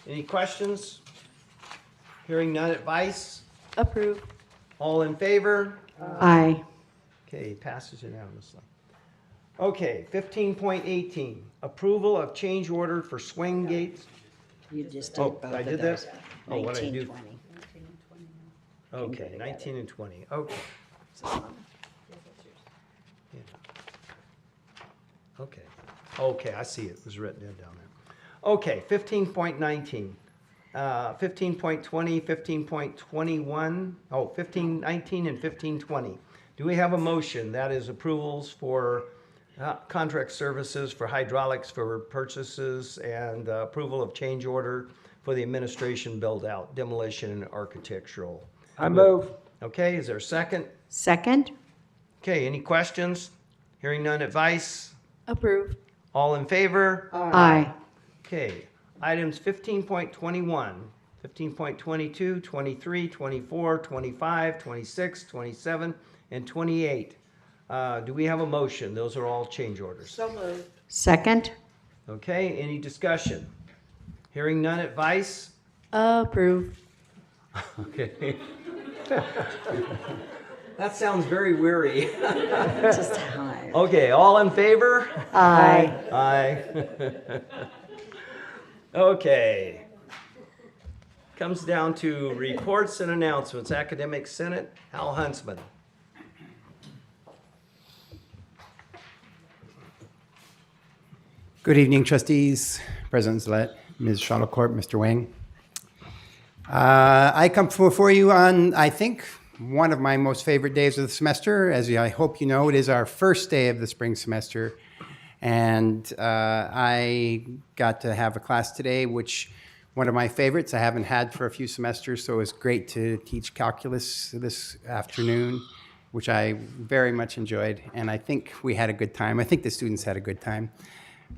Any questions? Hearing none, advice? Approve. All in favor? Aye. Okay, passes unanimously. Okay, 15.18, approval of change order for swing gates. You just Oh, did both I of did those. that? Oh, what did I 19, do? 20. Okay, 19 and 20, okay. Yeah. Okay, okay, I see it, it was written in down there. Okay, 15.19, 15.20, 15.21, 15.19 and 15.20. Do we have a motion? That is approvals for contract services for hydraulics for purchases and approval of change order for the administration build-out, demolition and architectural. I move. Okay, is there a second? Second. Okay, any questions? Hearing none, advice? Approve. All in favor? Aye. Okay, items 15.21, 15.22, 23, 24, 25, 26, 27, and 28. Do we have a motion? Those are all change orders. So moved. Second. Okay, any discussion? Hearing none, advice? Approve. Okay. That sounds very weary. Just time. Okay, all in favor? Aye. Aye. Okay. Comes down to reports and announcements. Academic Senate, Hal Huntsman. Good evening, trustees, President Zlett, Ms. Shuttlecourt, Mr. Wang. I come before you on, I think, one of my most favorite days of the semester. As I hope you know, it is our first day of the spring semester. And I got to have a class today, which one of my favorites I haven't had for a few semesters, so it was great to teach calculus this afternoon, which I very much enjoyed. And I think we had a good time. I think the students had a good time.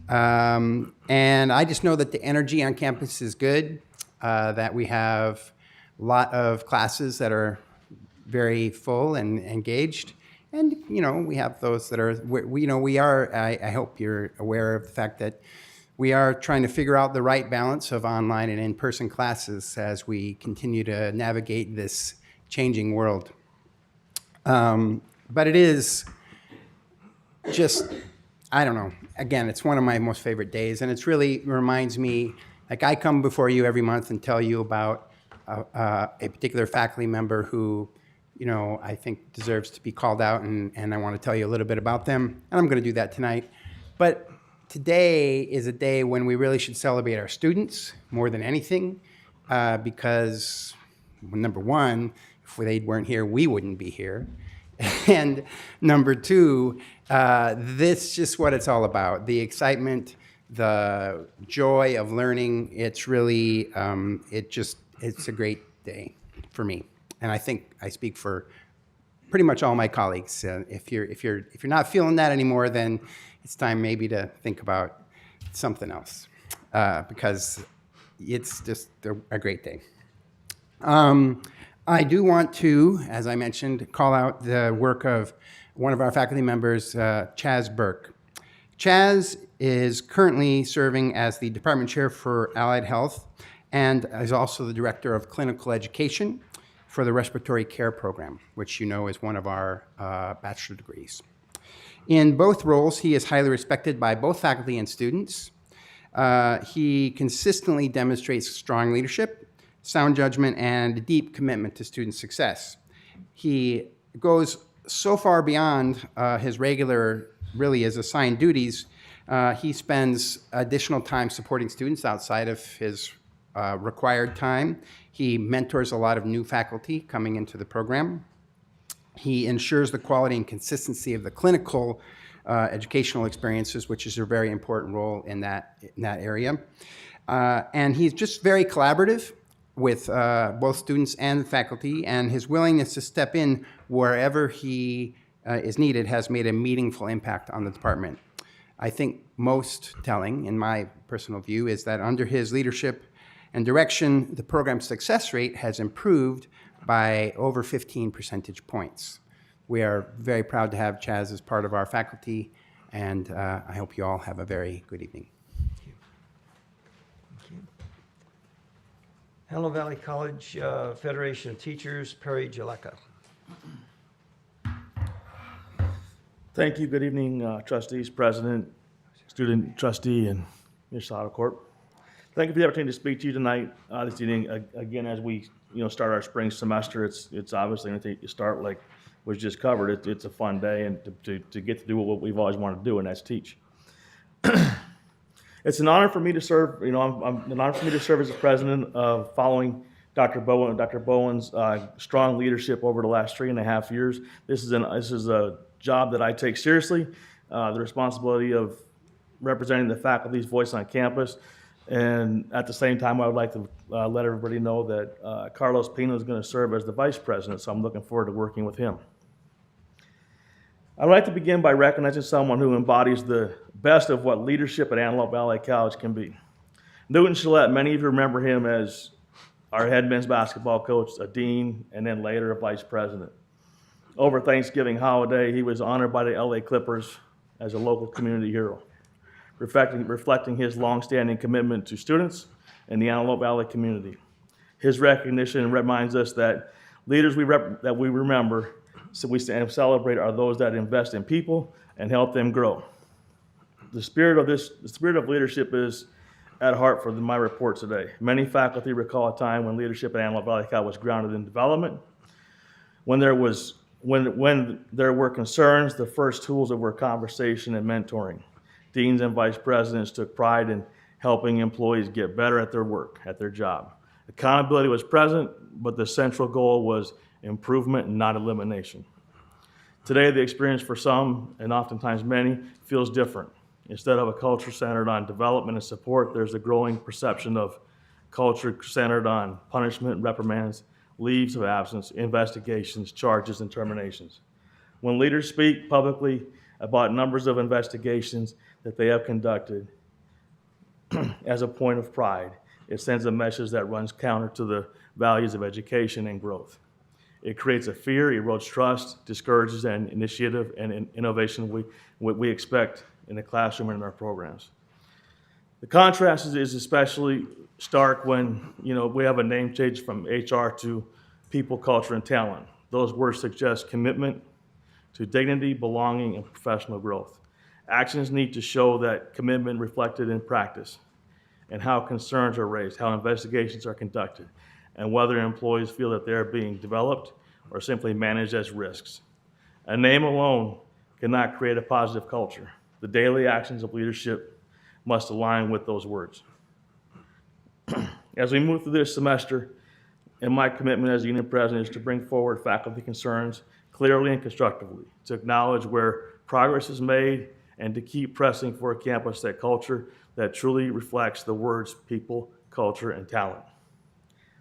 And I just know that the energy on campus is good, that we have a lot of classes that are very full and engaged. And, you know, we have those that are, I hope you're aware of the fact that we are trying to figure out the right balance of online and in-person classes as we continue to navigate this changing world. But it is just, I don't know. Again, it's one of my most favorite days, and it's really reminds me, like I come before you every month and tell you about a particular faculty member who, you know, I think deserves to be called out, and I want to tell you a little bit about them, and I'm going to do that tonight. But today is a day when we really should celebrate our students more than anything, because number one, if they weren't here, we wouldn't be here. And number two, this is just what it's all about. The excitement, the joy of learning, it's really, it's a great day for me. And I think I speak for pretty much all my colleagues. If you're not feeling that anymore, then it's time maybe to think about something else, because it's just a great day. I do want to, as I mentioned, call out the work of one of our faculty members, Chaz Burke. Chaz is currently serving as the department chair for Allied Health, and is also the Director of Clinical Education for the Respiratory Care Program, which you know is one of our bachelor degrees. In both roles, he is highly respected by both faculty and students. He consistently demonstrates strong leadership, sound judgment, and a deep commitment to student success. He goes so far beyond his regular, really his assigned duties. He spends additional time supporting students outside of his required time. He mentors a lot of new faculty coming into the program. He ensures the quality and consistency of the clinical educational experiences, which is a very important role in that area. And he's just very collaborative with both students and faculty, and his willingness to step in wherever he is needed has made a meaningful impact on the department. I think most telling, in my personal view, is that under his leadership and direction, the program's success rate has improved by over 15 percentage points. We are very proud to have Chaz as part of our faculty, and I hope you all have a very good evening. Hello Valley College Federation of Teachers, Perry Jaleka. Thank you. Good evening, trustees, president, student trustee, and Ms. Sadacorp. Thank you for the opportunity to speak to you tonight, this evening. Again, as we start our spring semester, it's obviously anything you start like was just covered. It's a fun day, and to get to do what we've always wanted to do, and that's teach. It's an honor for me to serve. An honor for me to serve as the president following Dr. Bowen. Dr. Bowen's strong leadership over the last 3.5 years. This is a job that I take seriously. The responsibility of representing the faculty's voice on campus, and at the same time, I would like to let everybody know that Carlos Pino is going to serve as the vice president. So I'm looking forward to working with him. I'd like to begin by recognizing someone who embodies the best of what leadership at Antelope Valley College can be. Newton Gillette, many of you remember him as our head men's basketball coach, a dean, and then later a vice president. Over Thanksgiving holiday, he was honored by the LA Clippers as a local community hero, reflecting his longstanding commitment to students and the Antelope Valley community. His recognition reminds us that leaders that we remember so we celebrate are those that invest in people and help them grow. The spirit of leadership is at heart for my report today. Many faculty recall a time when leadership at Antelope Valley College was grounded in development. When there were concerns, the first tools were conversation and mentoring. Deans and vice presidents took pride in helping employees get better at their work, at their job. Accountability was present, but the central goal was improvement and not elimination. Today, the experience for some, and oftentimes many, feels different. Instead of a culture centered on development and support, there's a growing perception of culture centered on punishment, reprimands, leaves of absence, investigations, charges, and terminations. When leaders speak publicly about numbers of investigations that they have conducted as a point of pride, it sends a message that runs counter to the values of education and growth. It creates a fear, erodes trust, discourages an initiative and innovation we expect in the classroom and in our programs. The contrast is especially stark when we have a name change from HR to people, culture, and talent. Those words suggest commitment to dignity, belonging, and professional growth. Actions need to show that commitment reflected in practice, and how concerns are raised, how investigations are conducted, and whether employees feel that they're being developed or simply managed as risks. A name alone cannot create a positive culture. The daily actions of leadership must align with those words. As we move through this semester, and my commitment as union president is to bring forward faculty concerns clearly and constructively, to acknowledge where progress is made, and to keep pressing for a campus culture that truly reflects the words people, culture, and talent.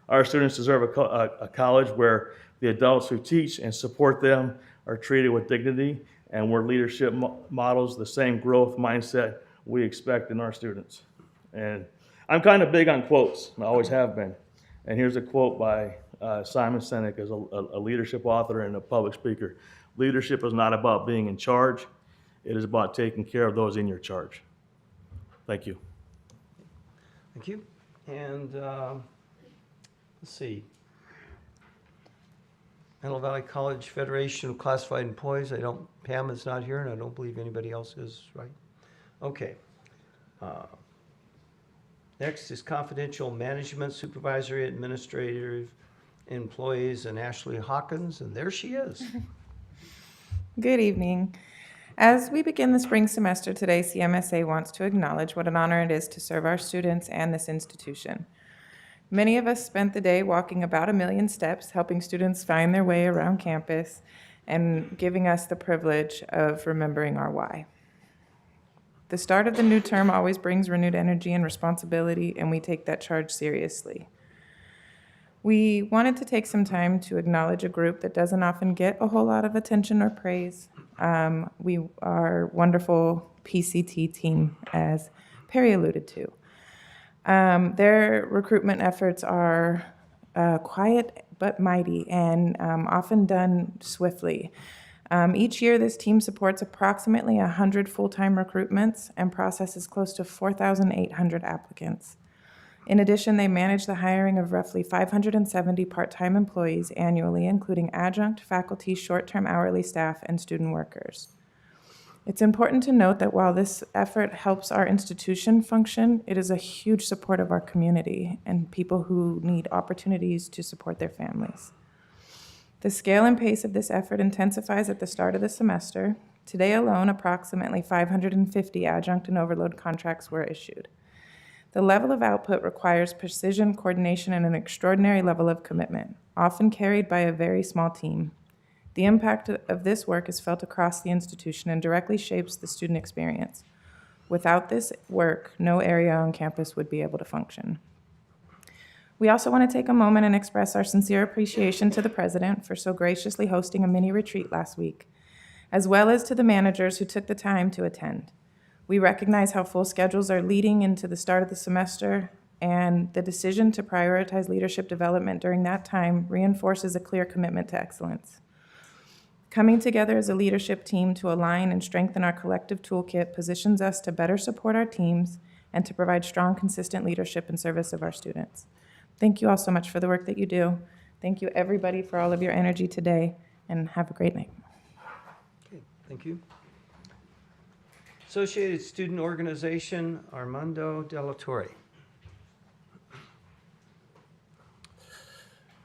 Our students deserve a college where the adults who teach and support them are treated with dignity, and where leadership models the same growth mindset we expect in our students. And I'm kind of big on quotes, I always have been. And here's a quote by Simon Sinek, as a leadership author and a public speaker. Leadership is not about being in charge, it is about taking care of those in your charge. Thank you. Thank you. And let's see. Antelope Valley College Federation of Classified Employees. Pam is not here, and I don't believe anybody else is, right? Okay. Next is confidential management, supervisory, administrative employees, and Ashley Hawkins, and there she is. Good evening. As we begin the spring semester today, CMSA wants to acknowledge what an honor it is to serve our students and this institution. Many of us spent the day walking about 1 million steps, helping students find their way around campus and giving us the privilege of remembering our why. The start of the new term always brings renewed energy and responsibility, and we take that charge seriously. We wanted to take some time to acknowledge a group that doesn't often get a whole lot of attention or praise. Our wonderful PCT team, as Perry alluded to. Their recruitment efforts are quiet but mighty and often done swiftly. Each year, this team supports approximately 100 full-time recruitments and processes close to 4,800 applicants. In addition, they manage the hiring of roughly 570 part-time employees annually, including adjunct, faculty, short-term hourly staff, and student workers. It's important to note that while this effort helps our institution function, it is a huge support of our community and people who need opportunities to support their families. The scale and pace of this effort intensifies at the start of the semester. Today alone, approximately 550 adjunct and overload contracts were issued. The level of output requires precision, coordination, and an extraordinary level of commitment, often carried by a very small team. The impact of this work is felt across the institution and directly shapes the student experience. Without this work, no area on campus would be able to function. We also want to take a moment and express our sincere appreciation to the president for so graciously hosting a mini retreat last week, as well as to the managers who took the time to attend. We recognize how full schedules are leading into the start of the semester, and the decision to prioritize leadership development during that time reinforces a clear commitment to excellence. Coming together as a leadership team to align and strengthen our collective toolkit positions us to better support our teams and to provide strong, consistent leadership in service of our students. Thank you all so much for the work that you do. Thank you, everybody, for all of your energy today, and have a great night. Okay, thank you. Associated Student Organization, Armando Della Torre.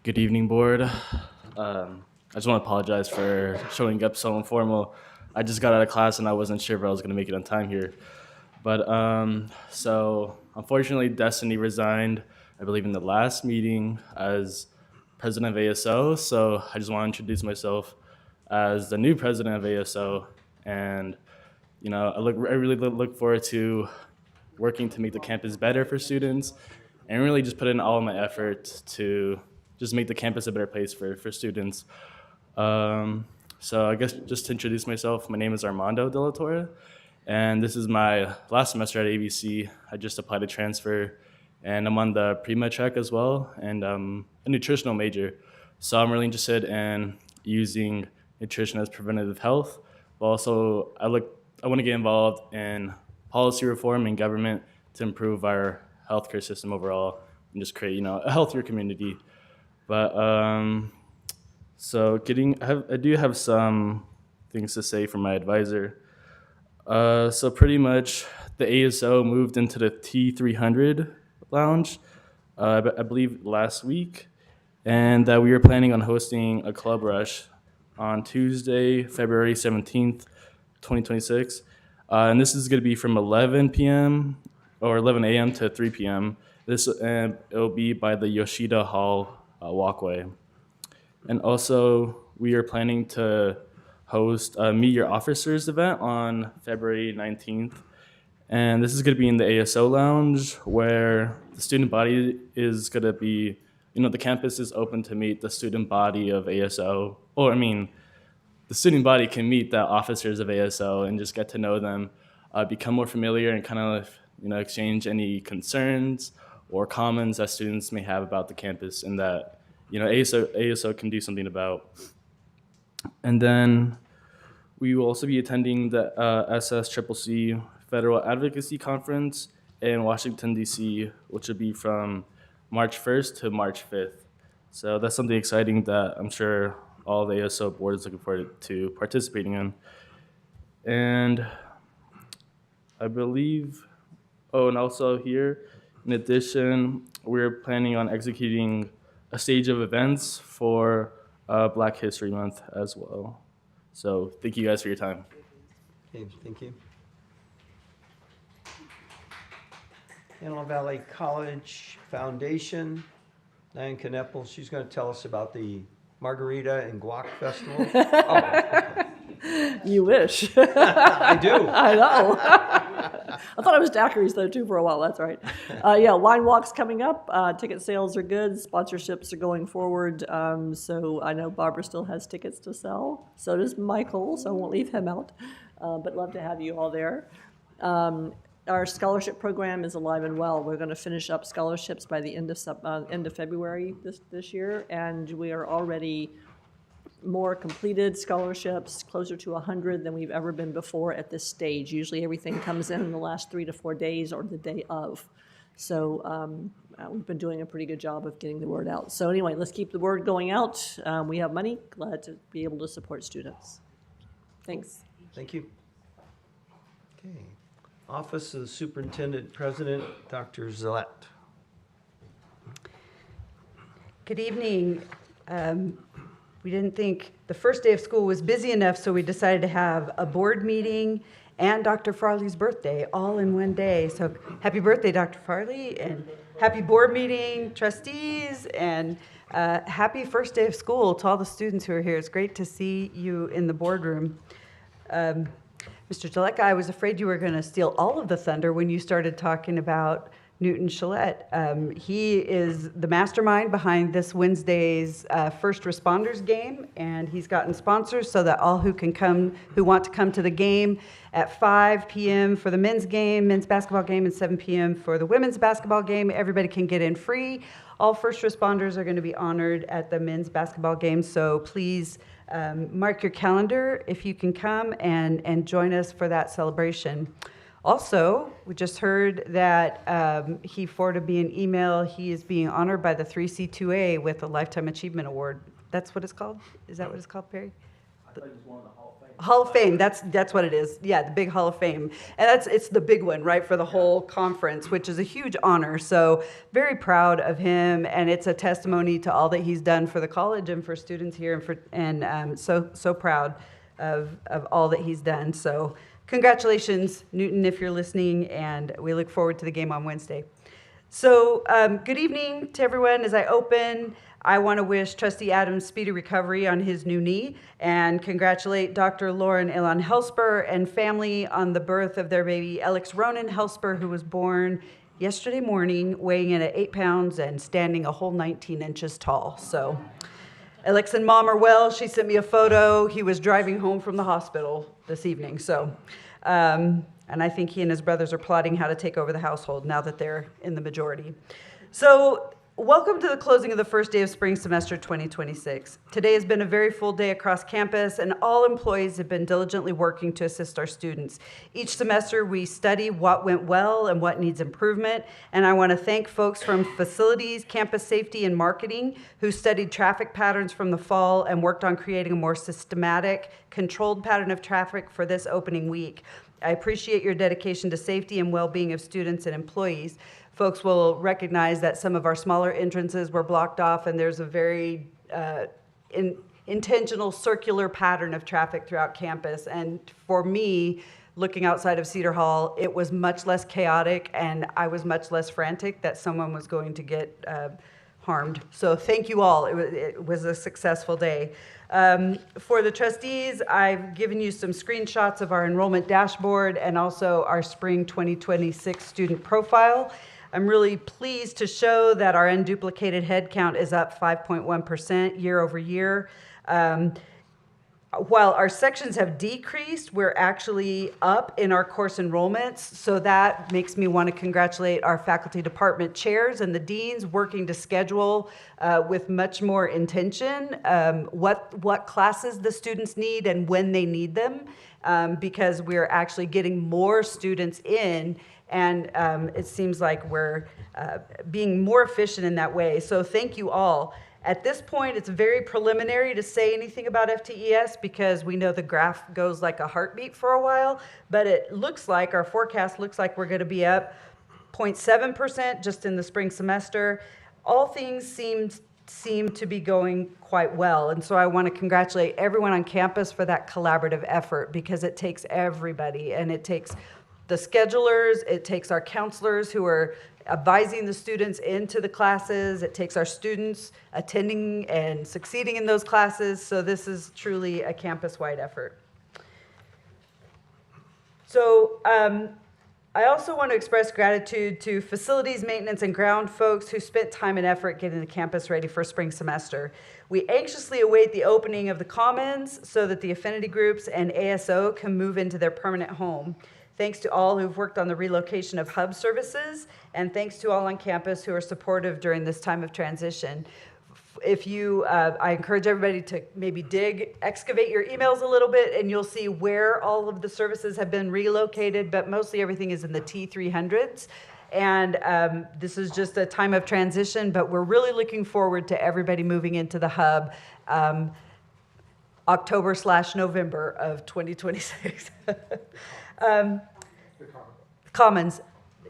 Good evening, board. I just want to apologize for showing up so informal. I just got out of class and I wasn't sure if I was going to make it on time here. But so unfortunately, Destiny resigned, I believe, in the last meeting as president of ASO. So I just want to introduce myself as the new president of ASO. And you know, I really look forward to working to make the campus better for students and really just put in all of my effort to just make the campus a better place for students. So I guess just to introduce myself, my name is Armando Della Torre, and this is my last semester at AVC. I just applied to transfer, and I'm on the pre-med track as well, and I'm a nutritional major. So I'm really interested in using nutrition as preventative health, but also I want to get involved in policy reform and government to improve our healthcare system overall and just create, you know, a healthier community. But so I do have some things to say from my advisor. So pretty much the ASO moved into the T300 lounge, I believe last week, and that we were planning on hosting a club rush on Tuesday, February 17th, 2026. And this is going to be from 11 p.m. or 11 a.m. to 3 p.m. It'll be by the Yoshida Hall walkway. And also, we are planning to host a Meet Your Officers event on February 19th. And this is going to be in the ASO lounge, where the student body is going to be, you know, the campus is open to meet the student body of ASO. Or, I mean, the student body can meet the officers of ASO and just get to know them, become more familiar, and kind of, you know, exchange any concerns or comments that students may have about the campus and that, you know, ASO can do something about. And then we will also be attending the SSCCC Federal Advocacy Conference in Washington, D.C., which will be from March 1st to March 5th. So that's something exciting that I'm sure all the ASO board is looking forward to participating in. And I believe, oh, and also here, in addition, we're planning on executing a stage of events for Black History Month as well. So thank you guys for your time. Okay, thank you. Antelope Valley College Foundation, Diane Kneppel, she's going to tell us about the Margarita and Guac Festival. Oh, okay. You wish. I do. I know. I thought it was daiquiris though too for a while. That's right. Yeah, wine walk's coming up. Ticket sales are good. Sponsorships are going forward. So I know Barbara still has tickets to sell. So does Michael. So I won't leave him out. But love to have you all there. Our scholarship program is alive and well. We're going to finish up scholarships by the end of February this year, and we are already more completed scholarships, closer to 100 than we've ever been before at this stage. Usually everything comes in the last 3 to 4 days or the day of. So we've been doing a pretty good job of getting the word out. So anyway, let's keep the word going out. We have money. Glad to be able to support students. Thanks. Thank you. Okay. Office of the Superintendent President, Dr. Zillette. Good evening. We didn't think the first day of school was busy enough, so we decided to have a board meeting and Dr. Farley's birthday all in one day. So happy birthday, Dr. Farley, and happy board meeting, trustees, and happy first day of school to all the students who are here. It's great to see you in the boardroom. Mr. Jaleka, I was afraid you were going to steal all of the thunder when you started talking about Newton Shillette. He is the mastermind behind this Wednesday's First Responders game, and he's gotten sponsors so that all who want to come to the game at 5 p.m. for the men's basketball game, and 7 p.m. for the women's basketball game. Everybody can get in free. All first responders are going to be honored at the men's basketball game, so please mark your calendar if you can come and join us for that celebration. Also, we just heard that he forwarded me an email. He is being honored by the 3C2A with a Lifetime Achievement Award. That's what it's called? Is that what it's called, Perry? I thought you just wanted the Hall of Fame. Hall of Fame, that's what it is. Yeah, the big Hall of Fame. And it's the big one, right, for the whole conference, which is a huge honor. So very proud of him, and it's a testimony to all that he's done for the college and for students here, and so proud of all that he's done. So congratulations, Newton, if you're listening, and we look forward to the game on Wednesday. So good evening to everyone. As I open, I want to wish Trustee Adams speedy recovery on his new knee and congratulate Dr. Lauren Elon Helsper and family on the birth of their baby Alex Ronan Helsper, who was born yesterday morning, weighing in at 8 pounds and standing a whole 19 inches tall. So Alex and Mom are well. She sent me a photo. He was driving home from the hospital this evening. So, and I think he and his brothers are plotting how to take over the household now that they're in the majority. So, welcome to the closing of the first day of spring semester 2026. Today has been a very full day across campus, and all employees have been diligently working to assist our students. Each semester, we study what went well and what needs improvement, and I want to thank folks from facilities, campus safety, and marketing who studied traffic patterns from the fall and worked on creating a more systematic, controlled pattern of traffic for this opening week. I appreciate your dedication to safety and well-being of students and employees. Folks will recognize that some of our smaller entrances were blocked off, and there's a very intentional circular pattern of traffic throughout campus. And for me, looking outside of Cedar Hall, it was much less chaotic, and I was much less frantic that someone was going to get harmed. So thank you all. It was a successful day. For the trustees, I've given you some screenshots of our enrollment dashboard and also our spring 2026 student profile. I'm really pleased to show that our unduplicated head count is up 5.1% year over year. while our sections have decreased, we're actually up in our course enrollments. So that makes me want to congratulate our faculty department chairs and the deans working to schedule with much more intention what classes the students need and when they need them, because we're actually getting more students in, and it seems like we're being more efficient in that way. So thank you all. At this point, it's very preliminary to say anything about FTES because we know the graph goes like a heartbeat for a while, but it looks like, our forecast looks like we're going to be up 0.7% just in the spring semester. All things seem to be going quite well, and so I want to congratulate everyone on campus for that collaborative effort, because it takes everybody, and it takes the schedulers, it takes our counselors who are advising the students into the classes. It takes our students attending and succeeding in those classes. So this is truly a campus-wide effort. So I also want to express gratitude to facilities, maintenance, and ground folks who spent time and effort getting the campus ready for spring semester. We anxiously await the opening of the Commons so that the affinity groups and ASO can move into their permanent home. Thanks to all who've worked on the relocation of hub services, and thanks to all on campus who are supportive during this time of transition. If you, I encourage everybody to maybe excavate your emails a little bit, and you'll see where all of the services have been relocated, but mostly everything is in the T300s. And this is just a time of transition, but we're really looking forward to everybody moving into the hub October/November of 2026. Commons.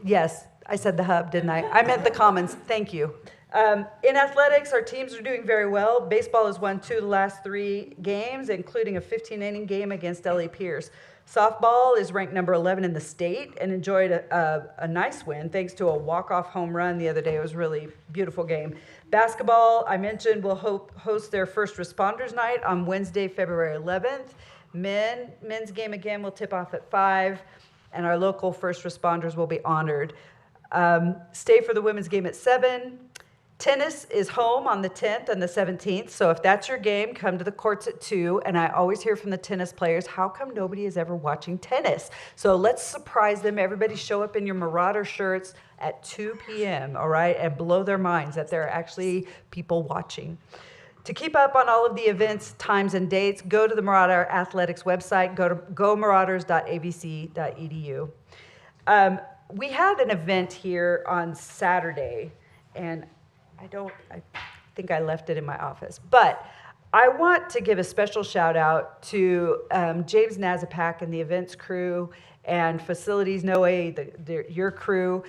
Yes, I said the hub, didn't I? I meant the Commons. Thank you. In athletics, our teams are doing very well. Baseball has won 2 of the last 3 games, including a 15-inning game against LA Pierce. Softball is ranked number 11 in the state and enjoyed a nice win thanks to a walk-off home run the other day. It was a really beautiful game. Basketball, I mentioned, will host their first responders night on Wednesday, February 11th. Men's game again will tip off at 5, and our local first responders will be honored. Stay for the women's game at 7. Tennis is home on the 10th and the 17th, so if that's your game, come to the courts at 2. And I always hear from the tennis players, how come nobody is ever watching tennis? So let's surprise them. Everybody show up in your Marauder shirts at 2 p.m., all right, and blow their minds that there are actually people watching. To keep up on all of the events, times, and dates, go to the Marauder Athletics website, go to gomarauders.avc.edu. We had an event here on Saturday, and I think I left it in my office, but I want to give a special shout out to James Nazapak and the events crew and facilities, Noe, your crew.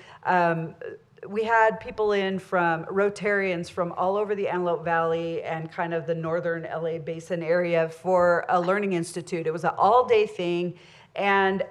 We had people in from Rotarians from all over the Antelope Valley and kind of the northern LA Basin area for a learning institute. It was an all-day thing, and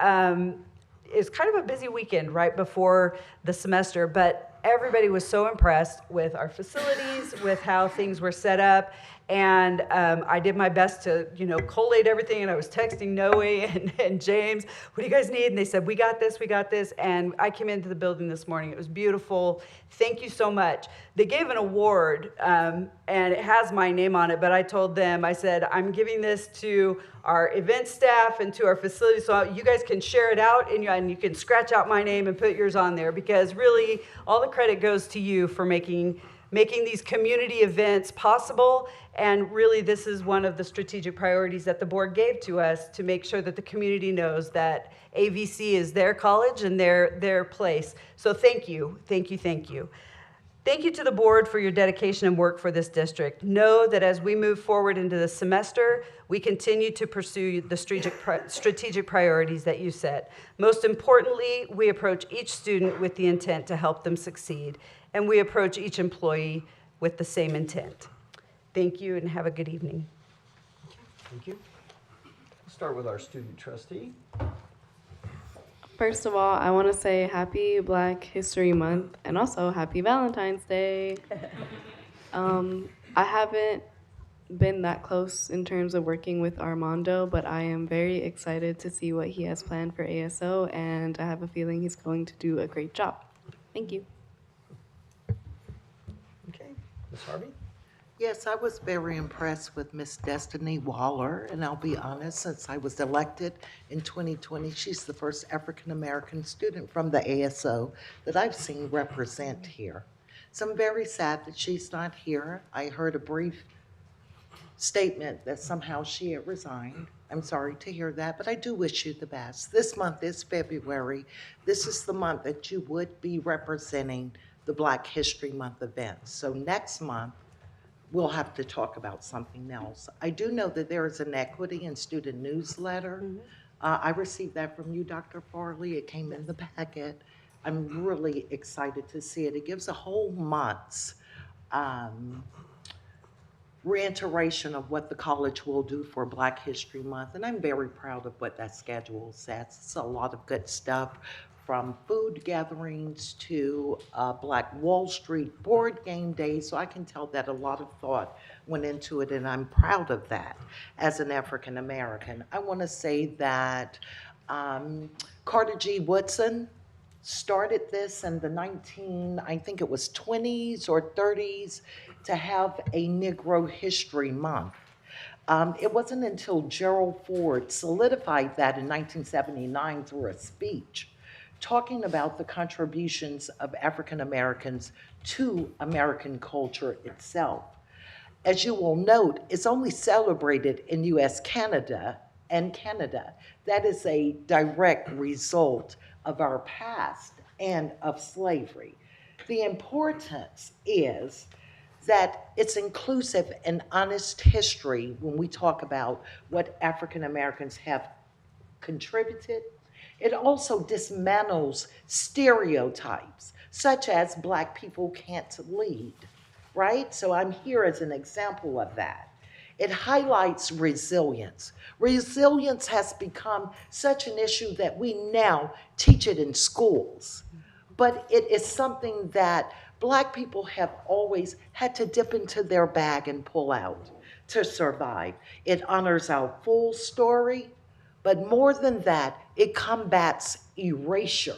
it's kind of a busy weekend right before the semester, but everybody was so impressed with our facilities, with how things were set up. And I did my best to, collate everything. And I was texting Noe and James, what do you guys need? And they said, we got this, we got this. And I came into the building this morning. It was beautiful. Thank you so much. They gave an award, and it has my name on it. But I told them, I said, I'm giving this to our event staff and to our facility, so you guys can share it out, and you can scratch out my name and put yours on there, because really all the credit goes to you for making these community events possible. And really, this is one of the strategic priorities that the board gave to us, to make sure that the community knows that AVC is their college and their place. So thank you, thank you, thank you. Thank you to the board for your dedication and work for this district. Know that as we move forward into the semester, we continue to pursue the strategic priorities that you set. Most importantly, we approach each student with the intent to help them succeed, and we approach each employee with the same intent. Thank you, and have a good evening. Thank you. We'll start with our student trustee. First of all, I want to say happy Black History Month and also happy Valentine's Day. I haven't been that close in terms of working with Armando, but I am very excited to see what he has planned for ASO, and I have a feeling he's going to do a great job. Thank you. Okay, Ms. Harvey? Yes, I was very impressed with Miss Destiny Waller, and I'll be honest, since I was elected in 2020, she's the first African-American student from the ASO that I've seen represent here. So I'm very sad that she's not here. I heard a brief statement that somehow she had resigned. I'm sorry to hear that, but I do wish you the best. This month is February. This is the month that you would be representing the Black History Month events. So next month, we'll have to talk about something else. I do know that there is an equity and student newsletter. I received that from you, Dr. Farley. It came in the packet. I'm really excited to see it. It gives a whole month's reiteration of what the college will do for Black History Month, and I'm very proud of what that schedule says. It's a lot of good stuff, from food gatherings to Black Wall Street board game day, so I can tell that a lot of thought went into it, and I'm proud of that as an African American. I want to say that Carter G. Woodson started this in the I think it was 20s or 30s, to have a Negro History Month. It wasn't until Gerald Ford solidified that in 1979 through a speech, talking about the contributions of African Americans to American culture itself. As you will note, it's only celebrated in US, Canada, and Canada. That is a direct result of our past and of slavery. The importance is that it's inclusive and honest history when we talk about what African Americans have contributed. It also dismantles stereotypes, such as Black people can't lead, right? So I'm here as an example of that. It highlights resilience. Resilience has become such an issue that we now teach it in schools, but it is something that Black people have always had to dip into their bag and pull out to survive. It honors our full story, but more than that, it combats erasure.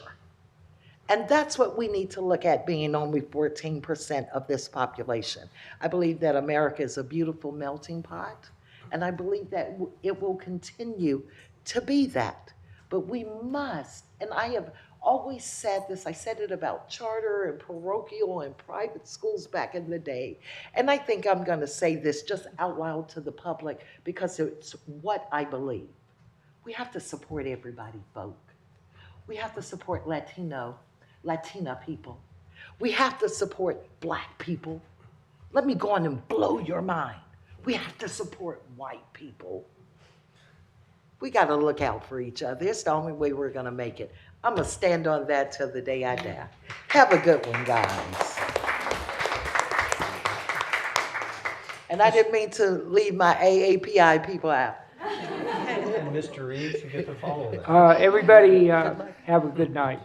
And that's what we need to look at, being only 14% of this population. I believe that America is a beautiful melting pot, and I believe that it will continue to be that. But we must, and I have always said this, I said it about charter and parochial and private schools back in the day, and I think I'm gonna say this just out loud to the public because it's what I believe. We have to support everybody, folk. We have to support Latina people. We have to support Black people. Let me go on and blow your mind. We have to support white people. We got to look out for each other. It's the only way we're going to make it. I'm going to stand on that till the day I die. Have a good one, guys. And I didn't mean to leave my AAPI people out. Mr. Reeves, you get to follow that. Everybody have a good night.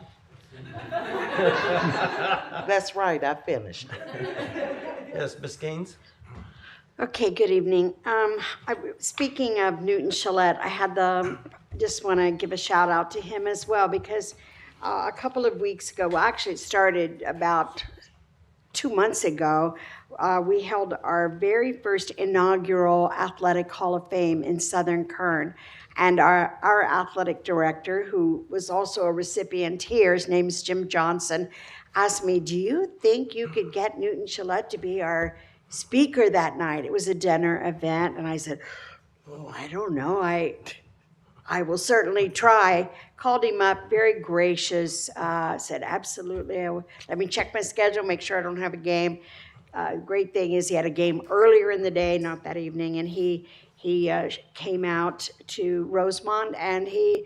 That's right, I finished. Yes, Ms. Gaines? Okay, good evening. Speaking of Newton Shillette, just want to give a shout out to him as well, because a couple of weeks ago, well, actually it started about 2 months ago, we held our very first inaugural Athletic Hall of Fame in Southern Kern. And our athletic director, who was also a recipient here, his name is Jim Johnson, asked me, do you think you could get Newton Shillette to be our speaker that night? It was a dinner event. And I said, oh, I don't know. I will certainly try. Called him up, very gracious, said, absolutely. Let me check my schedule, make sure I don't have a game. Great thing is he had a game earlier in the day, not that evening, and he came out to Rosemont, and he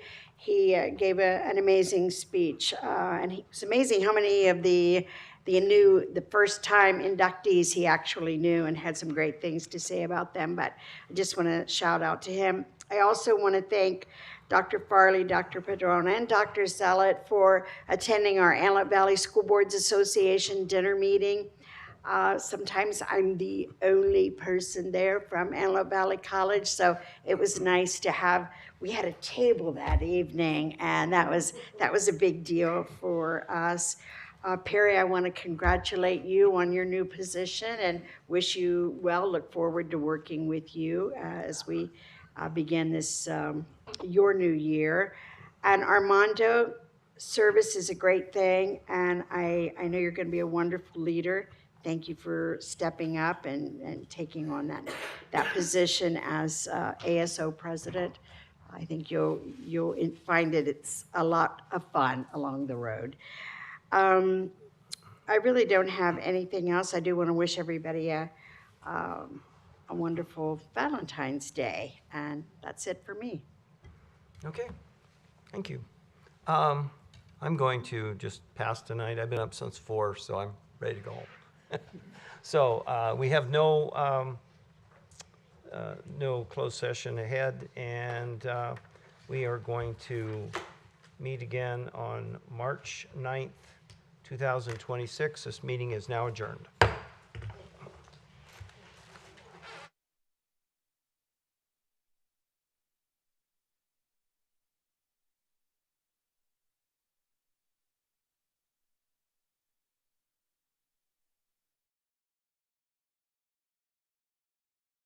gave an amazing speech. And it's amazing how many of the first-time inductees he actually knew, and had some great things to say about them. But I just want to shout out to him. I also want to thank Dr. Farley, Dr. Padron, and Dr. Zealot for attending our Antelope Valley School Boards Association dinner meeting. Sometimes I'm the only person there from Antelope Valley College, so it was nice to have, we had a table that evening, and that was a big deal for us. Perry, I want to congratulate you on your new position and wish you well. Look forward to working with you as we begin this, your new year. And Armando, service is a great thing, and I know you're going to be a wonderful leader. Thank you for stepping up and taking on that position as ASO president. I think you'll find it's a lot of fun along the road. I really don't have anything else. I do want to wish everybody a wonderful Valentine's Day, and that's it for me. Okay, thank you. I'm going to just pass tonight. I've been up since 4, so I'm ready to go home. So we have no closed session ahead, and we are going to meet again on March 9th, 2026. This meeting is now adjourned.